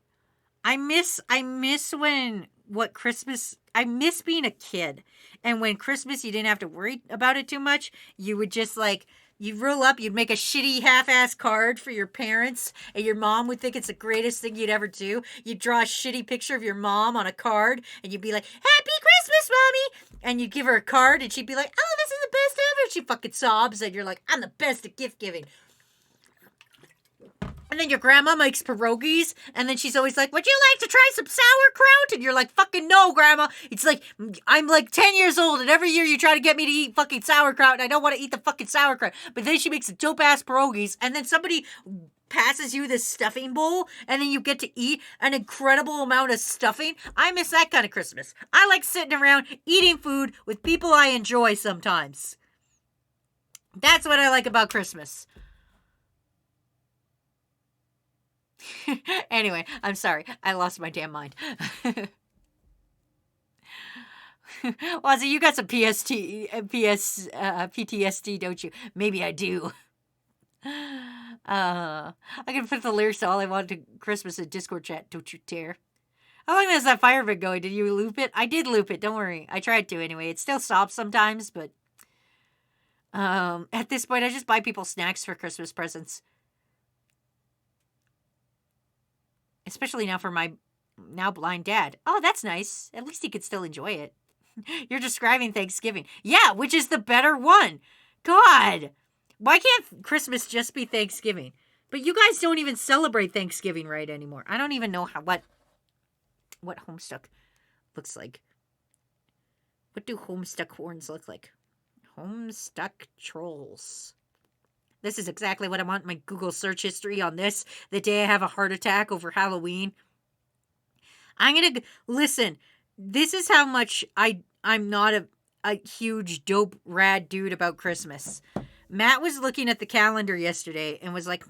I miss being a kid. And when Christmas you didn't have to worry about it too much, you would just like, you'd roll up, you'd make a shitty half-ass card for your parents, and your mom would think it's the greatest thing you'd ever do. You'd draw a shitty picture of your mom on a card, and you'd be like, Happy Christmas, Mommy! And you'd give her a card, and she'd be like, oh, this is the best ever! She fucking sobs, and you're like, I'm the best at gift giving. And then your grandma makes pierogies, and then she's always like, would you like to try some sauerkraut? And you're like, fucking no, Grandma. It's like, I'm like 10 years old, and every year you try to get me to eat fucking sauerkraut, and I don't want to eat the fucking sauerkraut. But then she makes the dope-ass pierogies, and then somebody passes you this stuffing bowl, and then you get to eat an incredible amount of stuffing. I miss that kind of Christmas. I like sitting around eating food with people I enjoy sometimes. That's what I like about Christmas. Anyway, I'm sorry. I lost my damn mind. Well, so you got some PTSD, don't you? Maybe I do. I can put the lyrics to All I Want to Christmas in Discord chat, don't you dare. How long has that fire been going? Did you loop it? I did loop it, don't worry. I tried to anyway. It still stops sometimes, but at this point I just buy people snacks for Christmas presents. Especially now for my now blind dad. Oh, that's nice. At least he could still enjoy it. You're describing Thanksgiving. Yeah, which is the better one. God. Why can't Christmas just be Thanksgiving? But you guys don't even celebrate Thanksgiving right anymore. I don't even know what Homestuck looks like. What do Homestuck horns look like? Homestuck trolls. This is exactly what I want in my Google search history on this, the day I have a heart attack over Halloween. I'm going to... Listen, this is how much I'm not a huge, dope, rad dude about Christmas. Matt was looking at the calendar yesterday and was like,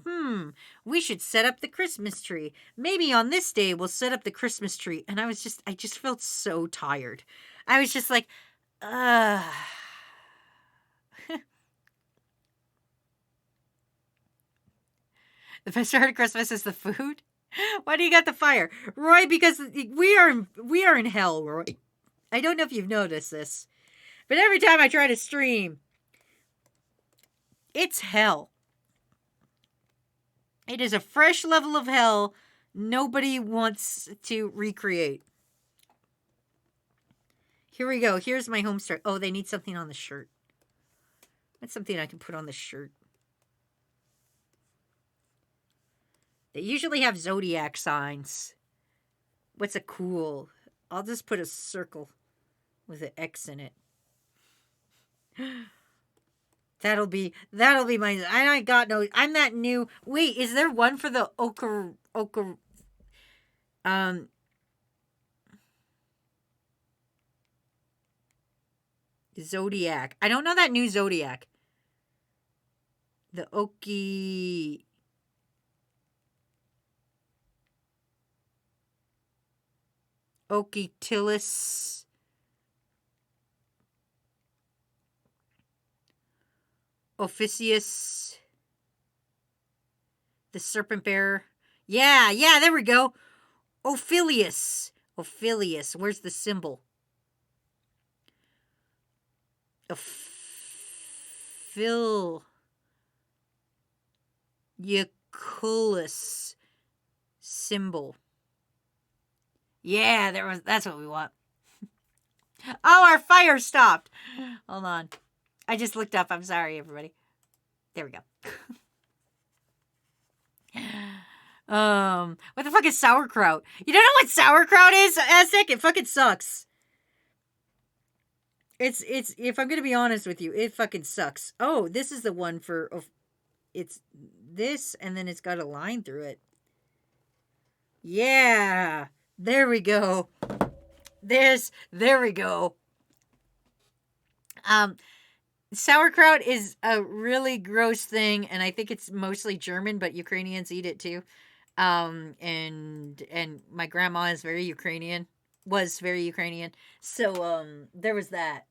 we should set up the Christmas tree. Maybe on this day we'll set up the Christmas tree. And I just felt so tired. I was just like, The best part of Christmas is the food? Why do you got the fire? Roy, because we are in hell, Roy. I don't know if you've noticed this, but every time I try to stream, it's hell. It is a fresh level of hell nobody wants to recreate. Here we go. Here's my home start. Oh, they need something on the shirt. That's something I can put on the shirt. They usually have zodiac signs. What's a cool? I'll just put a circle with an X in it. That'll be my. I got no. I'm that new. Wait, is there one for the ochre? Zodiac. I don't know that new zodiac. The Okitilus. Ophiuchus. The serpent bearer. Yeah, there we go. Ophiuchus. Where's the symbol? Ophiuchus symbol. Yeah, that's what we want. Oh, our fire stopped. Hold on. I just looked up. I'm sorry, everybody. There we go. What the fuck is sauerkraut? You don't know what sauerkraut is, Aztec? It fucking sucks. It's if I'm gonna be honest with you, it fucking sucks. Oh, this is the one for it's this, and then it's got a line through it. Yeah, there we go. There we go. Sauerkraut is a really gross thing, and I think it's mostly German, but Ukrainians eat it too. And my grandma is very Ukrainian. Was very Ukrainian. So there was that.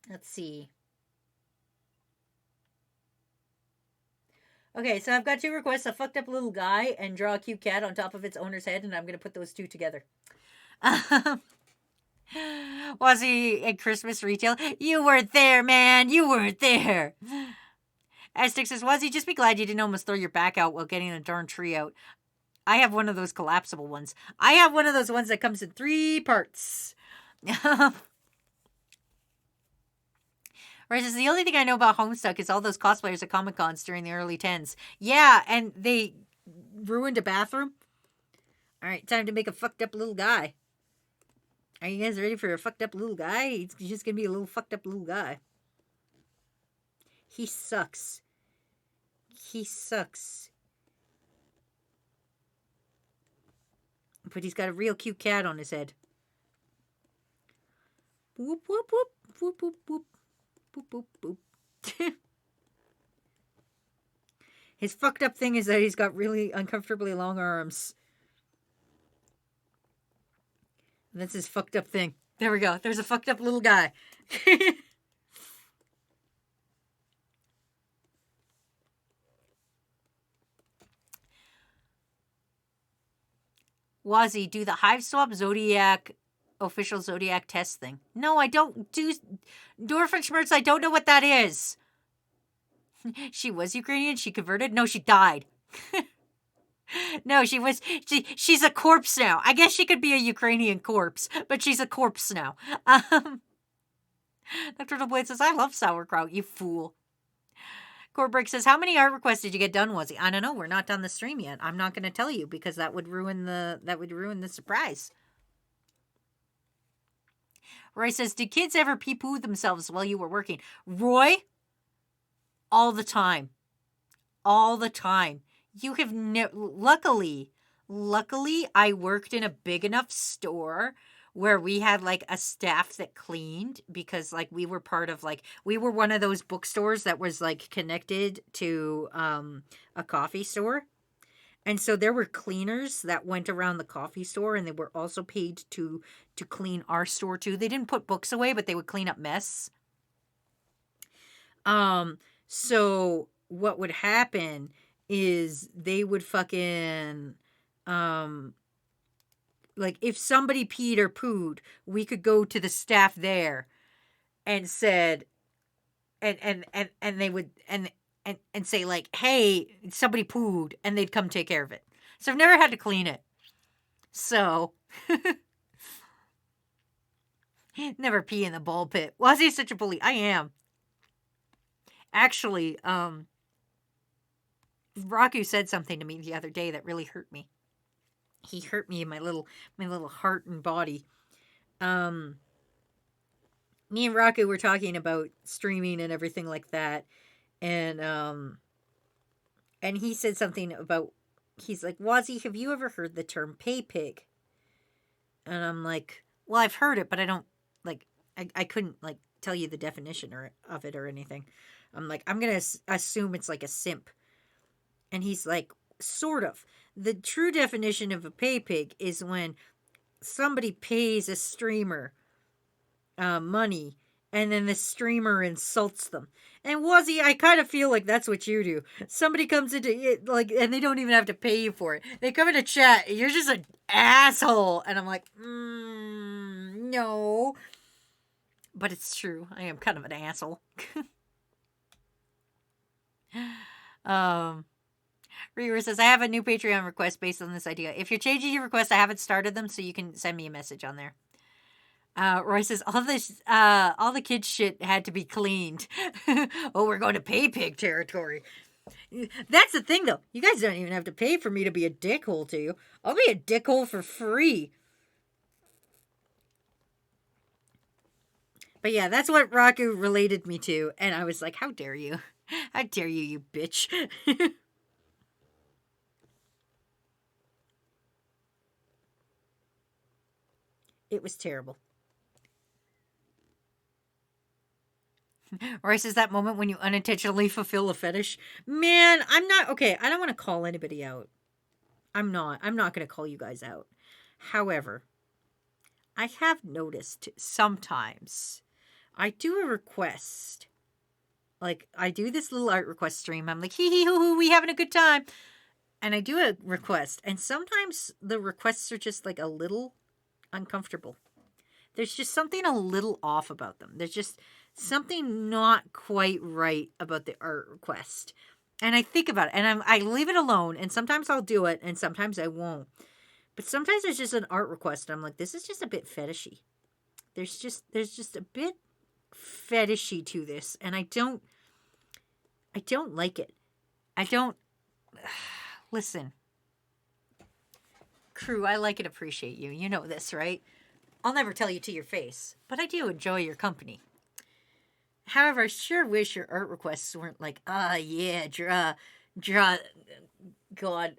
Let's see. Okay, so I've got two requests: a fucked up little guy and draw a cute cat on top of its owner's head, and I'm gonna put those two together. Was he at Christmas retail? You weren't there, man. You weren't there. Aztec says, Wazzy, just be glad you didn't almost throw your back out while getting a darn tree out. I have one of those collapsible ones. I have one of those ones that comes in 3 parts. Right, the only thing I know about Homestuck is all those cosplayers at Comic Cons during the early 10s. Yeah, and they ruined a bathroom. All right, time to make a fucked up little guy. Are you guys ready for a fucked up little guy? He's just gonna be a little fucked up little guy. He sucks. He sucks. But he's got a real cute cat on his head. Whoop, whoop, whoop. Whoop, whoop, whoop. Boop, boop, boop. His fucked up thing is that he's got really uncomfortably long arms. That's his fucked up thing. There we go. There's a fucked up little guy. Wazzy, do the Hive Swap Zodiac official Zodiac test thing. No, I don't do Doofenshmirtz. I don't know what that is. She was Ukrainian. She converted. No, she died. No, she's a corpse now. I guess she could be a Ukrainian corpse, but she's a corpse now. Dr. Blade says, I love sauerkraut, you fool. Corbreak says, how many art requests did you get done, Wazzy? I don't know. We're not done the stream yet. I'm not going to tell you because that would ruin the surprise. Roy says, did kids ever pee-poo themselves while you were working? Roy? All the time. All the time. You have luckily, I worked in a big enough store where we had like a staff that cleaned because like we were part of like, we were one of those bookstores that was like connected to a coffee store. And so there were cleaners that went around the coffee store, and they were also paid to clean our store too. They didn't put books away, but they would clean up mess. So what would happen is they would fucking like if somebody peed or pooed, we could go to the staff there and said, and they would and say like, hey, somebody pooed, and they'd come take care of it. So I've never had to clean it. So never pee in the ball pit. Why is he such a bully? I am. Actually, Raku said something to me the other day that really hurt me. He hurt me in my little heart and body. Me and Raku were talking about streaming and everything like that, and he said something about, he's like, Wazzy, have you ever heard the term pay pig? And I'm like, well, I've heard it, but I don't like. I couldn't like tell you the definition of it or anything. I'm like, I'm gonna assume it's like a simp. And he's like, sort of. The true definition of a pay pig is when somebody pays a streamer money, and then the streamer insults them. And Wazzy, I kind of feel like that's what you do. Somebody comes into it, like, and they don't even have to pay you for it. They come into chat, and you're just an asshole. And I'm like, no. But it's true. I am kind of an asshole. Reaver says, I have a new Patreon request based on this idea. If you're changing your request, I haven't started them, so you can send me a message on there. Roy says, all the kids shit had to be cleaned. Oh, we're going to pay pig territory. That's the thing, though. You guys don't even have to pay for me to be a dickhole to you. I'll be a dickhole for free. But yeah, that's what Raku related me to. And I was like, how dare you? How dare you, you bitch. It was terrible. Or is that moment when you unintentionally fulfill a fetish? Man, I'm not, okay, I don't want to call anybody out. I'm not going to call you guys out. However, I have noticed sometimes I do a request. Like, I do this little art request stream. I'm like, hee hee hoo hoo, we having a good time. And I do a request. And sometimes the requests are just like a little uncomfortable. There's just something a little off about them. There's just something not quite right about the art request. And I think about it, and I leave it alone, and sometimes I'll do it, and sometimes I won't. But sometimes it's just an art request, and I'm like, this is just a bit fetishy. There's just a bit fetishy to this, and I don't like it. I don't... Listen. Crew, I like and appreciate you. You know this, right? I'll never tell you to your face, but I do enjoy your company. However, I sure wish your art requests weren't like, yeah, draw, God,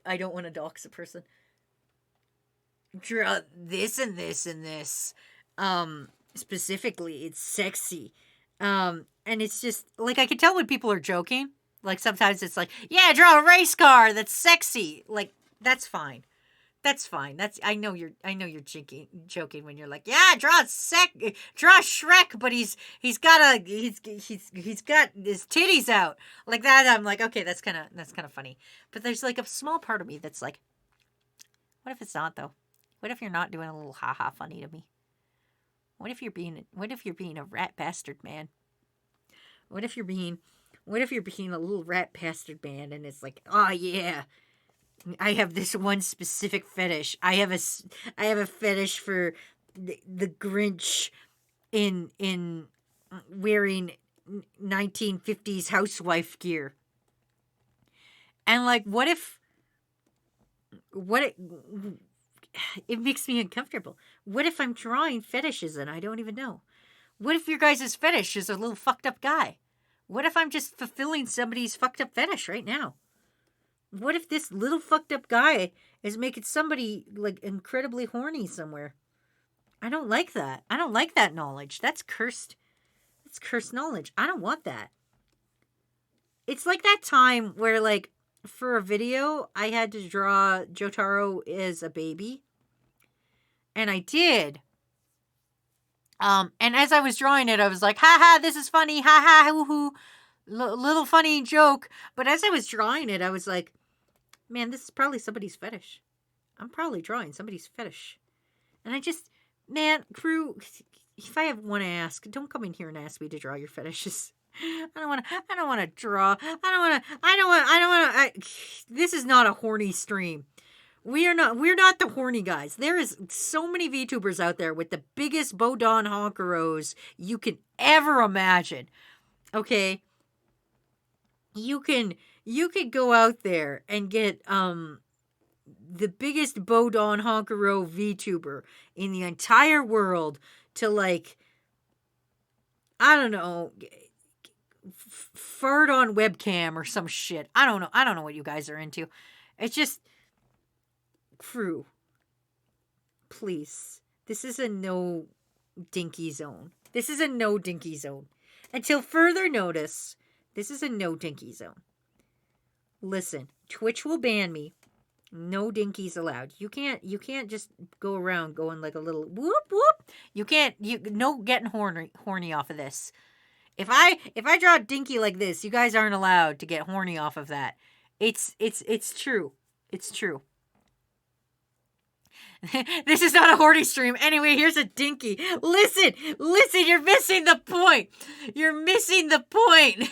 I don't want to dox a person. Draw this and this and this. Specifically, it's sexy. And it's just, like, I can tell when people are joking. Like, sometimes it's like, yeah, draw a race car that's sexy. Like, that's fine. That's fine. I know you're joking when you're like, yeah, draw Shrek, but he's got his titties out like that. I'm like, okay, that's kind of funny. But there's like a small part of me that's like, what if it's not though? What if you're not doing a little haha funny to me? What if you're being a rat bastard man? What if you're being a little rat bastard man and it's like, oh yeah, I have this one specific fetish. I have a fetish for the Grinch in wearing 1950s housewife gear. And like, it makes me uncomfortable. What if I'm drawing fetishes and I don't even know? What if your guys' fetish is a little fucked up guy? What if I'm just fulfilling somebody's fucked up fetish right now? What if this little fucked up guy is making somebody like incredibly horny somewhere? I don't like that. I don't like that knowledge. That's cursed. That's cursed knowledge. I don't want that. It's like that time where like for a video I had to draw Jotaro as a baby. And I did. And as I was drawing it, I was like, ha ha, this is funny. Ha ha, hoo hoo. Little funny joke. But as I was drawing it, I was like, man, this is probably somebody's fetish. I'm probably drawing somebody's fetish. And I just, man, crew, if I have one ask, don't come in here and ask me to draw your fetishes. I don't want to draw. This is not a horny stream. We're not the horny guys. There is so many VTubers out there with the biggest Bodon honkeros you can ever imagine. Okay? You can go out there and get the biggest Bodon honkero VTuber in the entire world to, like, I don't know, fart on webcam or some shit. I don't know what you guys are into. It's just, crew, please. This is a no dinky zone. This is a no dinky zone. Until further notice, this is a no dinky zone. Listen, Twitch will ban me. No dinkies allowed. You can't just go around going like a little whoop whoop. No getting horny off of this. If I draw a dinky like this, you guys aren't allowed to get horny off of that. It's true. It's true. This is not a horny stream. Anyway, here's a dinky. Listen, you're missing the point. You're missing the point.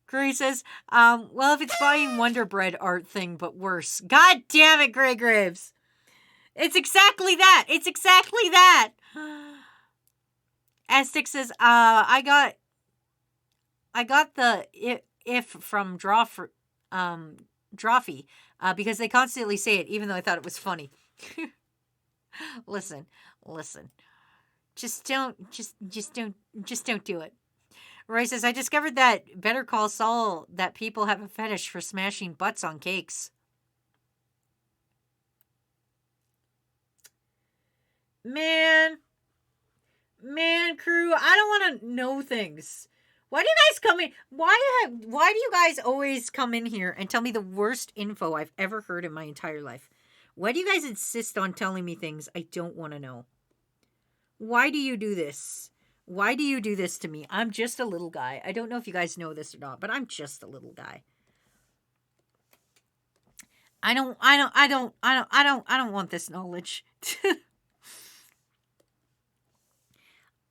Gray says, well, if it's buying Wonder Bread art thing, but worse. God damn it, Gray Graves. It's exactly that. It's exactly that. Aztec says, I got the if from Drawfee, because they constantly say it, even though I thought it was funny. Listen. Just don't do it. Roy says, I discovered that Better Call Saul, that people have a fetish for smashing butts on cakes. Man, crew, I don't want to know things. Why do you guys come in? Why do you guys always come in here and tell me the worst info I've ever heard in my entire life? Why do you guys insist on telling me things I don't want to know? Why do you do this? Why do you do this to me? I'm just a little guy. I don't know if you guys know this or not, but I'm just a little guy. I don't want this knowledge.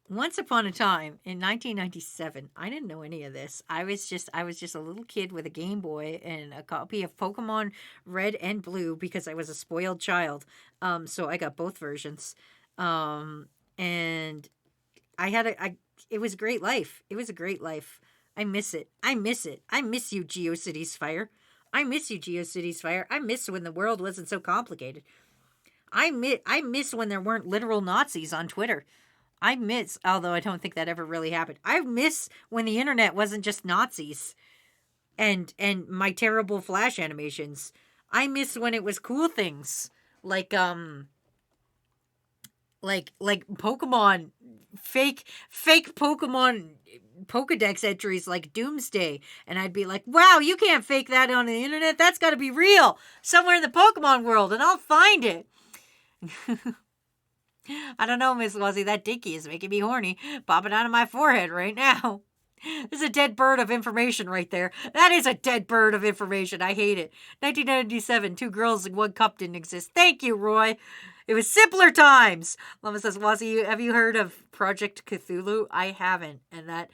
Once upon a time in 1997, I didn't know any of this. I was just a little kid with a Game Boy and a copy of Pokemon Red and Blue because I was a spoiled child. So I got both versions. And it was a great life. It was a great life. I miss it. I miss you, GeoCities Fire. I miss you, GeoCities Fire. I miss when the world wasn't so complicated. I miss when there weren't literal Nazis on Twitter. I miss, although I don't think that ever really happened. I miss when the internet wasn't just Nazis and my terrible Flash animations. I miss when it was cool things like Pokemon, fake Pokemon Pokedex entries like Doomsday, and I'd be like, wow, you can't fake that on the internet. That's got to be real somewhere in the Pokemon world, and I'll find it. I don't know, Miss Wuzzy, that dinky is making me horny, popping out of my forehead right now. There's a dead bird of information right there. That is a dead bird of information. I hate it. 1997, 2 girls and 1 cup didn't exist. Thank you, Roy. It was simpler times. Lama says, Wazzy, have you heard of Project Cthulhu? I haven't. And that,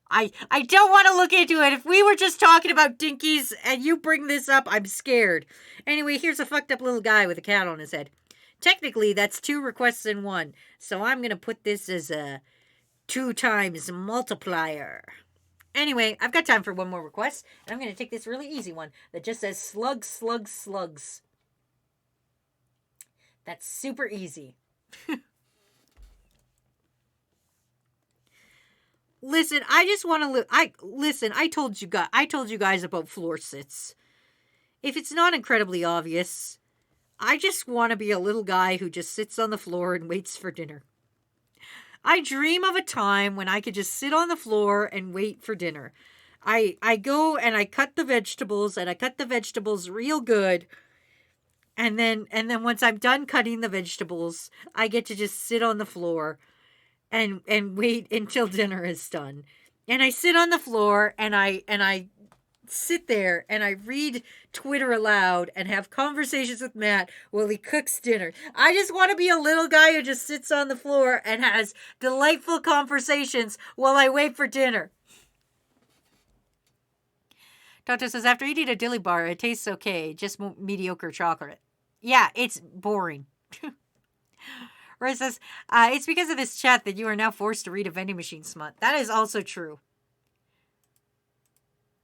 I don't want to look into it. If we were just talking about dinkies and you bring this up, I'm scared. Anyway, here's a fucked up little guy with a cat on his head. Technically, that's 2 requests in 1. So I'm going to put this as a 2 times multiplier. Anyway, I've got time for one more request. And I'm going to take this really easy one that just says slugs, slugs, slugs. That's super easy. Listen, I just want to I told you guys about floor sits. If it's not incredibly obvious, I just want to be a little guy who just sits on the floor and waits for dinner. I dream of a time when I could just sit on the floor and wait for dinner. I go and I cut the vegetables, and I cut the vegetables real good. And then once I'm done cutting the vegetables, I get to just sit on the floor and wait until dinner is done. And I sit on the floor and I sit there and I read Twitter aloud and have conversations with Matt while he cooks dinner. I just want to be a little guy who just sits on the floor and has delightful conversations while I wait for dinner. Tonto says, after eating a dilly bar, it tastes okay, just mediocre chocolate. Yeah, it's boring. Roy says, it's because of this chat that you are now forced to read a vending machine smut. That is also true.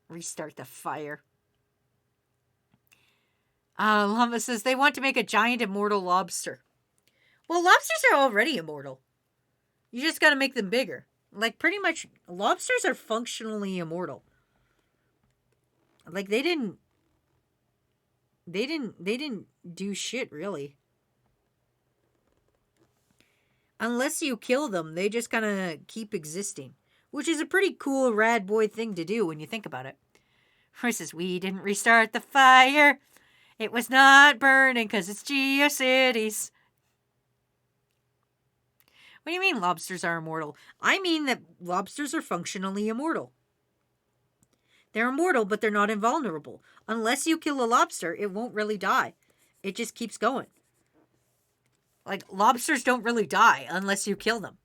Restart the fire. Llama says, they want to make a giant immortal lobster. Well, lobsters are already immortal. You just got to make them bigger. Like, pretty much, lobsters are functionally immortal. Like, they didn't do shit, really. Unless you kill them, they just kind of keep existing. Which is a pretty cool rad boy thing to do when you think about it. Roy says, we didn't restart the fire. It was not burning because it's GeoCities. What do you mean lobsters are immortal? I mean that lobsters are functionally immortal. They're immortal, but they're not invulnerable. Unless you kill a lobster, it won't really die. It just keeps going. Like, lobsters don't really die unless you kill them.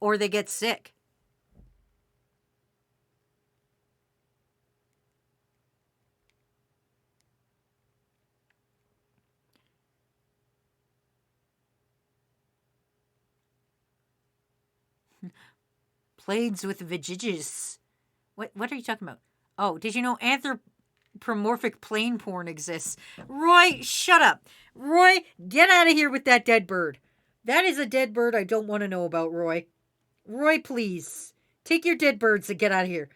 Or they get sick. Plagues with vestiges. What are you talking about? Oh, did you know anthropomorphic plane porn exists? Roy, shut up. Roy, get out of here with that dead bird. That is a dead bird I don't want to know about, Roy. Roy, please. Take your dead birds and get out of here.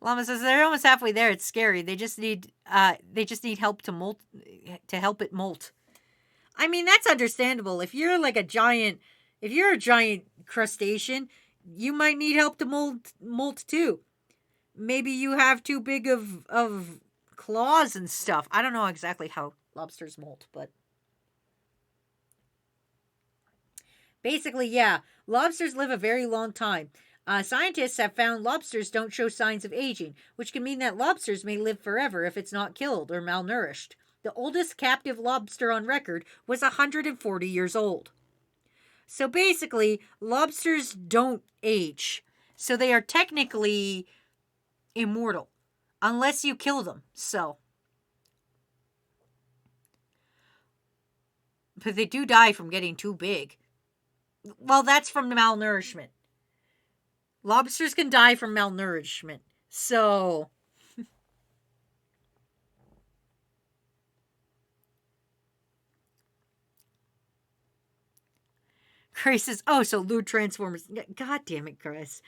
Llama says they're almost halfway there. It's scary. They just need help to help it molt. I mean, that's understandable. If you're a giant crustacean, you might need help to molt too. Maybe you have too big of claws and stuff. I don't know exactly how lobsters molt, but basically, yeah, lobsters live a very long time. Scientists have found lobsters don't show signs of aging, which can mean that lobsters may live forever if it's not killed or malnourished. The oldest captive lobster on record was 140 years old. So basically, lobsters don't age. So they are technically immortal. Unless you kill them. So. But they do die from getting too big. Well, that's from the malnourishment. Lobsters can die from malnourishment. So. Chris says, oh, so lewd Transformers. God damn it, Chris.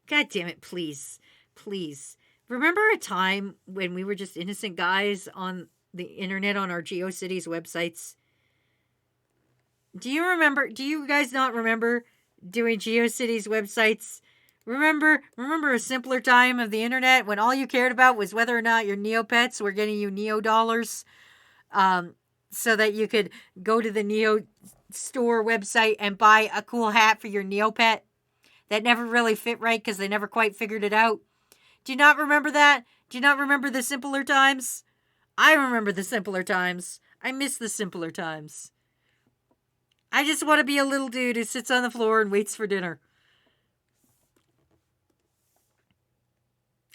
God damn it, please. Please. Remember a time when we were just innocent guys on the internet on our GeoCities websites? Do you guys not remember doing GeoCities websites? Remember a simpler time of the internet when all you cared about was whether or not your Neopets were getting you Neo dollars? So that you could go to the Neo store website and buy a cool hat for your Neopet that never really fit right because they never quite figured it out. Do you not remember that? Do you not remember the simpler times? I remember the simpler times. I miss the simpler times. I just want to be a little dude who sits on the floor and waits for dinner.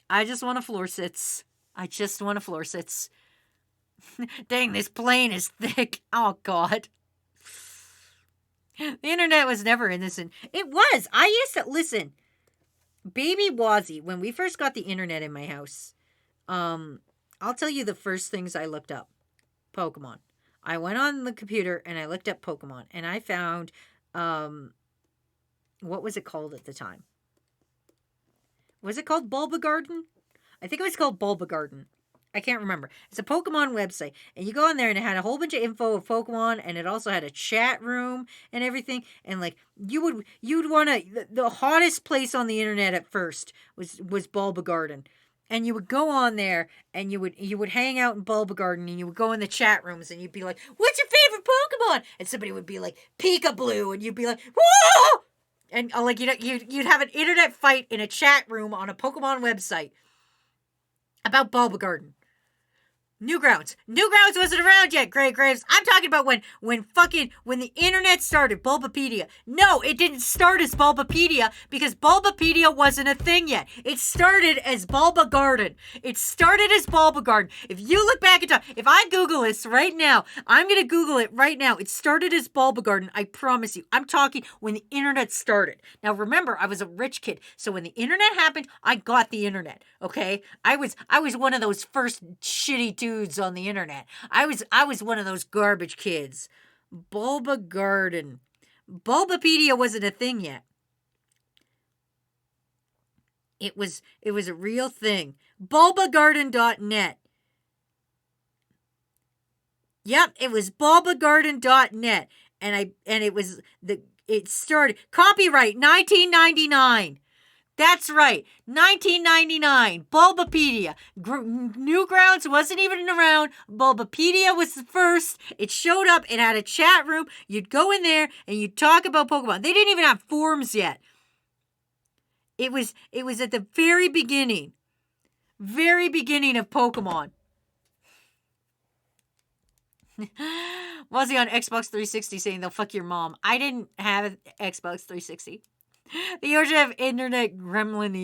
I just want to floor sits. Dang, this plane is thick. Oh, God. The internet was never innocent. It was. I used to, listen, baby Wazzy, when we first got the internet in my house, I'll tell you the first things I looked up. Pokemon. I went on the computer and I looked up Pokemon and I found, what was it called at the time? Was it called Bulbagarden? I think it was called Bulbagarden. I can't remember. It's a Pokemon website. And you go on there and it had a whole bunch of info of Pokemon and it also had a chat room and everything. And like you'd want to, the hottest place on the internet at first was Bulbagarden. And you would go on there and you would hang out in Bulbagarden and you would go in the chat rooms and you'd be like, what's your favorite Pokemon? And somebody would be like, Peekaboo. And you'd be like, whoa! And like you'd have an internet fight in a chat room on a Pokemon website about Bulba Garden. Newgrounds. Newgrounds wasn't around yet, Grey Graves. I'm talking about when the internet started, Bulbapedia. No, it didn't start as Bulbapedia because Bulbapedia wasn't a thing yet. It started as Bulba Garden. It started as Bulba Garden. If you look back in time, if I Google this right now, I'm going to Google it right now. It started as Bulba Garden. I promise you. I'm talking when the internet started. Now remember, I was a rich kid. So when the internet happened, I got the internet. Okay? I was one of those first shitty dudes on the internet. I was one of those garbage kids. Bulba Garden. Bulbapedia wasn't a thing yet. It was a real thing. Bulbagarden.net. Yep, it was bulbagarden.net. And it started copyright 1999. That's right, 1999, Bulbapedia. Newgrounds wasn't even around. Bulbapedia was the first. It showed up. It had a chat room. You'd go in there and you'd talk about Pokemon. They didn't even have forums yet. It was at the very beginning of Pokemon. Was he on Xbox 360 saying they'll fuck your mom? I didn't have Xbox 360. The origin of internet gremlin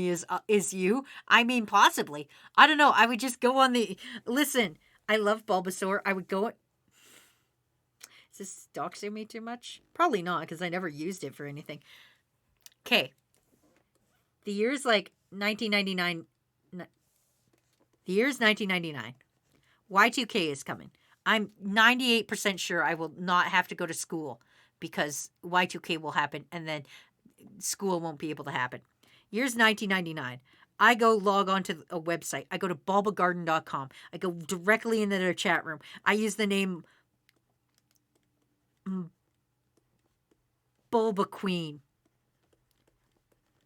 is you. I mean, possibly. I don't know. I would just go on the... Listen, I love Bulbasaur. I would go... Is this doxing me too much? Probably not, because I never used it for anything. Okay. The year's like 1999. The year's 1999. Y2K is coming. I'm 98% sure I will not have to go to school because Y2K will happen and then school won't be able to happen. Year's 1999. I go log on to a website. I go to bulbagarden.com. I go directly into their chat room. I use the name Bulba Queen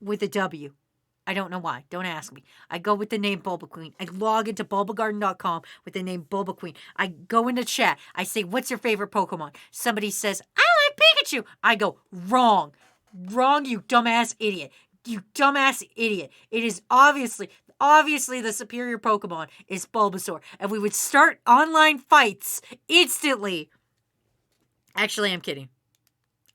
with a W. I don't know why. Don't ask me. I go with the name Bulba Queen. I log into bulbagarden.com with the name Bulba Queen. I go into chat. I say, what's your favorite Pokemon? Somebody says, I like Pikachu. I go, wrong. Wrong, you dumbass idiot. You dumbass idiot. It is obviously the superior Pokemon is Bulbasaur. And we would start online fights instantly. Actually, I'm kidding.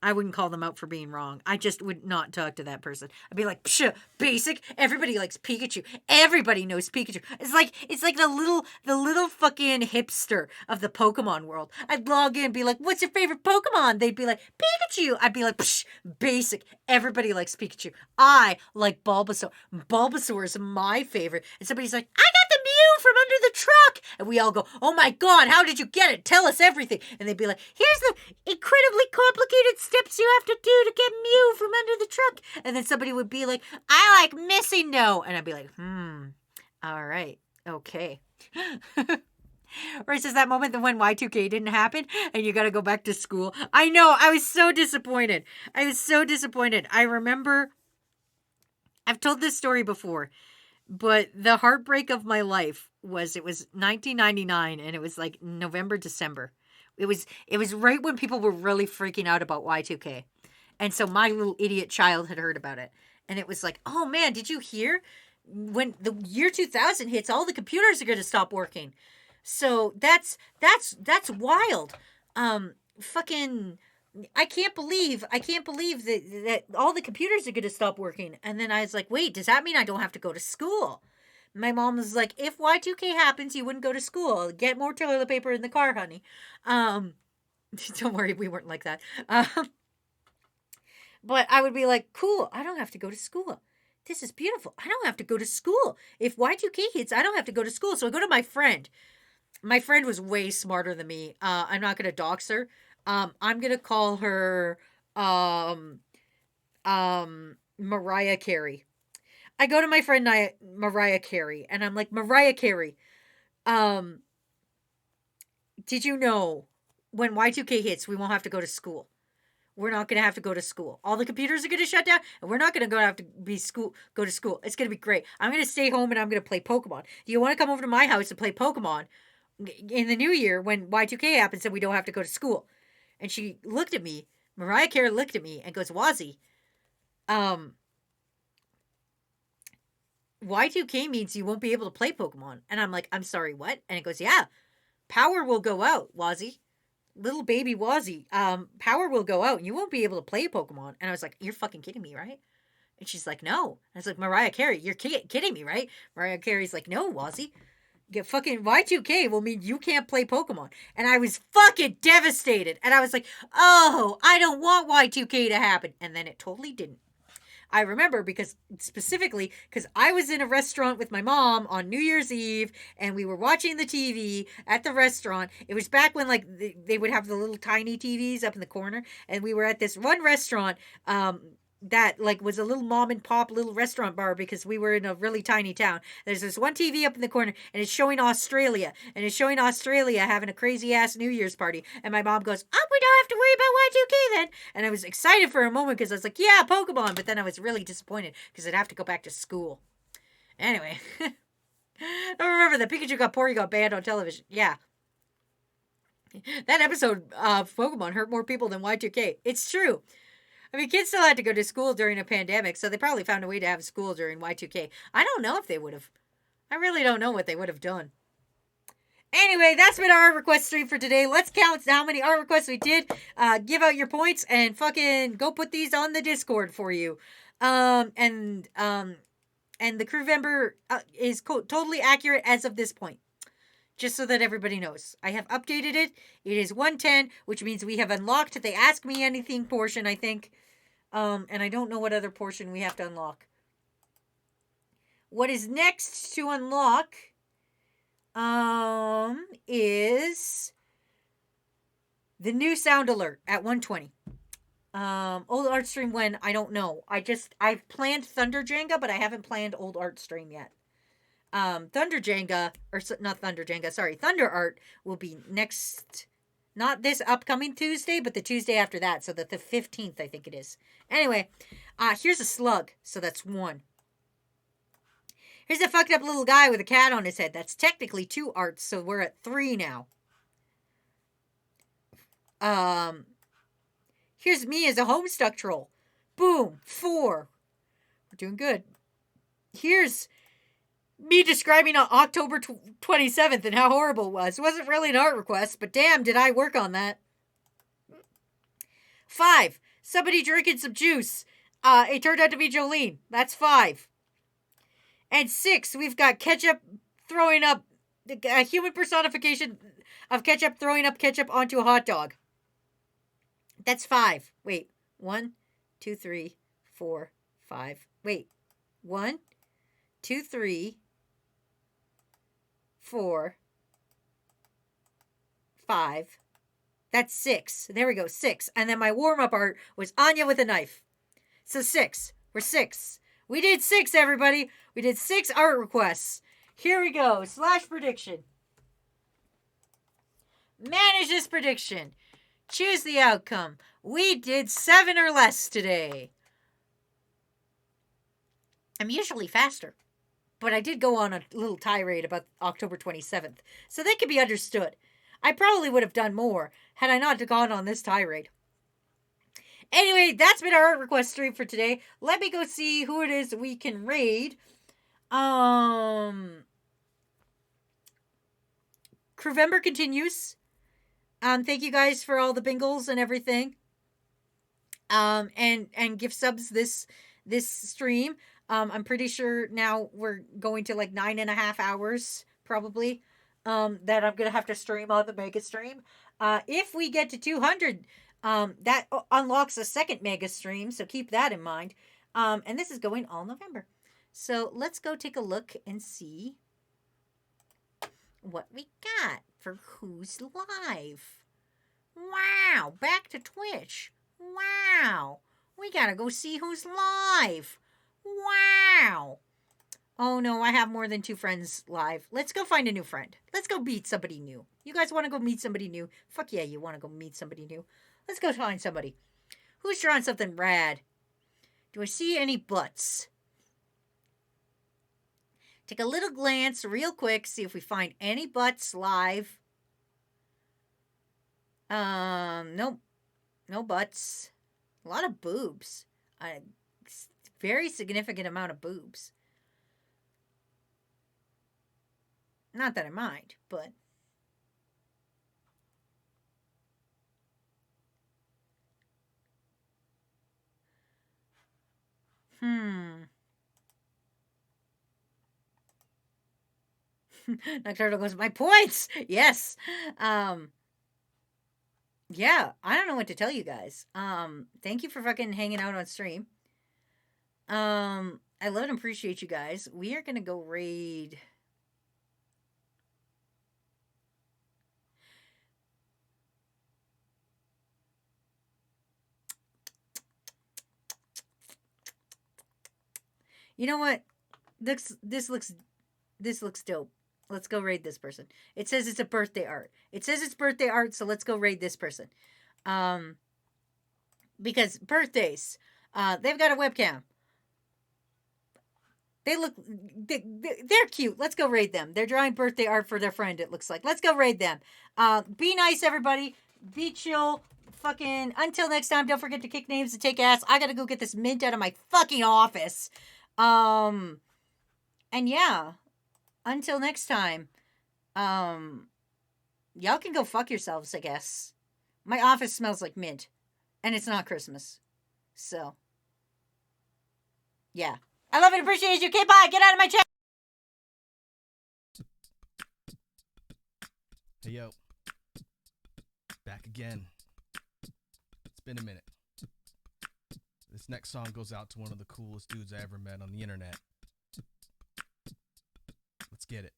I wouldn't call them out for being wrong. I just would not talk to that person. I'd be like, psh, basic. Everybody likes Pikachu. Everybody knows Pikachu. It's like the little fucking hipster of the Pokemon world. I'd log in and be like, what's your favorite Pokemon? They'd be like, Pikachu. I'd be like, psh, basic. Everybody likes Pikachu. I like Bulbasaur. Bulbasaur is my favorite. And somebody's like, I got the Mew from under the truck. And we all go, oh my God, how did you get it? Tell us everything. And they'd be like, here's the incredibly complicated steps you have to do to get Mew from under the truck. And then somebody would be like, I like Missy No. And I'd be like, all right, okay. Or it's just that moment when Y2K didn't happen and you got to go back to school. I know, I was so disappointed. I remember, I've told this story before, but the heartbreak of my life was, it was 1999 and it was like November, December. It was right when people were really freaking out about Y2K. And so my little idiot child had heard about it. And it was like, oh man, did you hear? When the year 2000 hits, all the computers are going to stop working. So that's wild. Fucking, I can't believe that all the computers are going to stop working. And then I was like, wait, does that mean I don't have to go to school? My mom was like, if Y2K happens, you wouldn't go to school. Get more toilet paper in the car, honey. Don't worry, we weren't like that. But I would be like, cool, I don't have to go to school. This is beautiful. I don't have to go to school. If Y2K hits, I don't have to go to school. So I go to my friend. My friend was way smarter than me. I'm not going to dox her. I'm going to call her Mariah Carey. I go to my friend Mariah Carey, and I'm like, Mariah Carey, did you know when Y2K hits, we won't have to go to school? We're not going to have to go to school. All the computers are going to shut down, and we're not going to have to go to school. It's going to be great. I'm going to stay home, and I'm going to play Pokemon. Do you want to come over to my house and play Pokemon in the new year when Y2K happens and we don't have to go to school? And she looked at me, Mariah Carey looked at me and goes, Wazzy, um, Y2K means you won't be able to play Pokemon. And I'm like, I'm sorry, what? And it goes, yeah, power will go out, Wazzy. Little baby Wazzy. Power will go out and you won't be able to play Pokemon. And I was like, you're fucking kidding me, right? And she's like, no. And I was like, Mariah Carey, you're kidding me, right? Mariah Carey's like, no, Wazzy. Get fucking Y2K will mean you can't play Pokemon. And I was fucking devastated. And I was like, oh, I don't want Y2K to happen. And then it totally didn't. I remember because specifically because I was in a restaurant with my mom on New Year's Eve and we were watching the TV at the restaurant. It was back when like they would have the little tiny TVs up in the corner, and we were at this one restaurant that like was a little mom and pop little restaurant bar because we were in a really tiny town. There's this one TV up in the corner and it's showing Australia, and it's showing Australia having a crazy ass New Year's party, and my mom goes, oh, we don't have to worry about Y2K then. And I was excited for a moment because I was like, yeah, Pokemon, but then I was really disappointed because I'd have to go back to school. Anyway, I remember that Pikachu got banned on television. Yeah, that episode of Pokemon hurt more people than Y2K. It's true. I mean, kids still had to go to school during a pandemic, so they probably found a way to have school during Y2K. I don't know if they would have. I really don't know what they would have done. Anyway, that's been our art request stream for today. Let's count how many art requests we did. Give out your points and fucking go put these on the Discord for you. And the crew member is totally accurate as of this point. Just so that everybody knows. I have updated it. It is 110, which means we have unlocked the Ask Me Anything portion, I think. And I don't know what other portion we have to unlock. What is next to unlock is the new sound alert at 120. Old art stream when, I don't know. I've planned Thunder Jenga, but I haven't planned old art stream yet. Thunder Jenga, or not Thunder Jenga, sorry, Thunder Art will be next, not this upcoming Tuesday, but the Tuesday after that, so that the 15th, I think it is. Anyway, here's a slug, so that's 1. Here's a fucked up little guy with a cat on his head. That's technically 2 arts, so we're at 3 now. Here's me as a Homestuck troll. Boom, 4. We're doing good. Here's me describing on October 27th and how horrible it was. It wasn't really an art request, but damn, did I work on that. 5. Somebody drinking some juice. It turned out to be Jolene. That's 5. And 6, we've got ketchup throwing up, a human personification of ketchup throwing up ketchup onto a hot dog. That's 5. Wait, 1, 2, 3, 4, 5. Wait, 1, 2, 3, 4, 5. That's 6. There we go, 6. And then my warm-up art was Anya with a knife. So 6. We're 6. We did 6, everybody. We did 6 art requests. Here we go. / prediction. Manage this prediction. Choose the outcome. We did 7 or less today. I'm usually faster. But I did go on a little tirade about October 27th, so that can be understood. I probably would have done more had I not gone on this tirade. Anyway, that's been our art request stream for today. Let me go see who it is we can raid. Crewvember continues. Thank you guys for all the bingles and everything. And gift subs this stream. I'm pretty sure now we're going to like 9.5 hours, probably, that I'm going to have to stream on the mega stream. If we get to 200, that unlocks a second mega stream, so keep that in mind. And this is going all November. So let's go take a look and see what we got for who's live. Wow, back to Twitch. Wow, we gotta go see who's live. Wow. Oh no, I have more than 2 friends live. Let's go find a new friend. Let's go meet somebody new. You guys want to go meet somebody new? Fuck yeah, you want to go meet somebody new. Let's go find somebody. Who's drawing something rad? Do I see any butts? Take a little glance real quick, see if we find any butts live. Nope. No butts. A lot of boobs. very significant amount of boobs. Not that I mind, but Nocturnal goes, my points. Yes. Yeah, I don't know what to tell you guys. Thank you for fucking hanging out on stream. I love and appreciate you guys. We are gonna go raid. You know what? This looks dope. Let's go raid this person. It says it's a birthday art. It says it's birthday art, so let's go raid this person. Because birthdays, they've got a webcam. They're cute. Let's go raid them. They're drawing birthday art for their friend, it looks like. Let's go raid them. Be nice, everybody. Be chill. Fucking, until next time, don't forget to kick names and take ass. I gotta go get this mint out of my fucking office. And yeah, until next time, y'all can go fuck yourselves, I guess. My office smells like mint, and it's not Christmas. So, yeah. I love and appreciate you. Okay, bye. Get out of my chat. Hey, yo. Back again. It's been a minute. This next song goes out to one of the coolest dudes I ever met on the internet. Let's get it.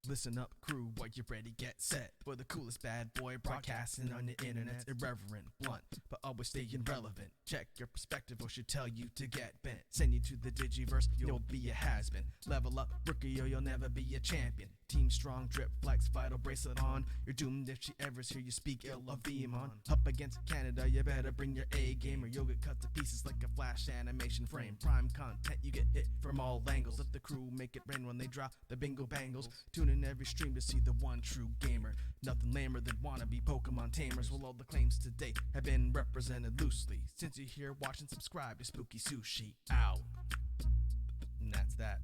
Listen up, crew, while you're ready, get set for the coolest bad boy broadcasting on the internet. Irreverent, blunt, but always staying relevant. Check your perspective or should tell you to get bent. Send you to the digiverse, you'll be a has-been. Level up, rookie, or you'll never be a champion. Team strong, drip, flex, vital bracelet on. You're doomed if she ever hear you speak ill of Veemon. Up against Canada, you better bring your A game or you'll get cut to pieces like a flash animation frame. Prime content, you get hit from all angles. Let the crew make it rain when they drop the bingo bangles. Tune in every stream to see the one true gamer. Nothing lamer than wannabe Pokemon tamers. Well, all the claims to date have been represented loosely. Since you're here, watch and subscribe to Spooky Sushi. Out. And that's that.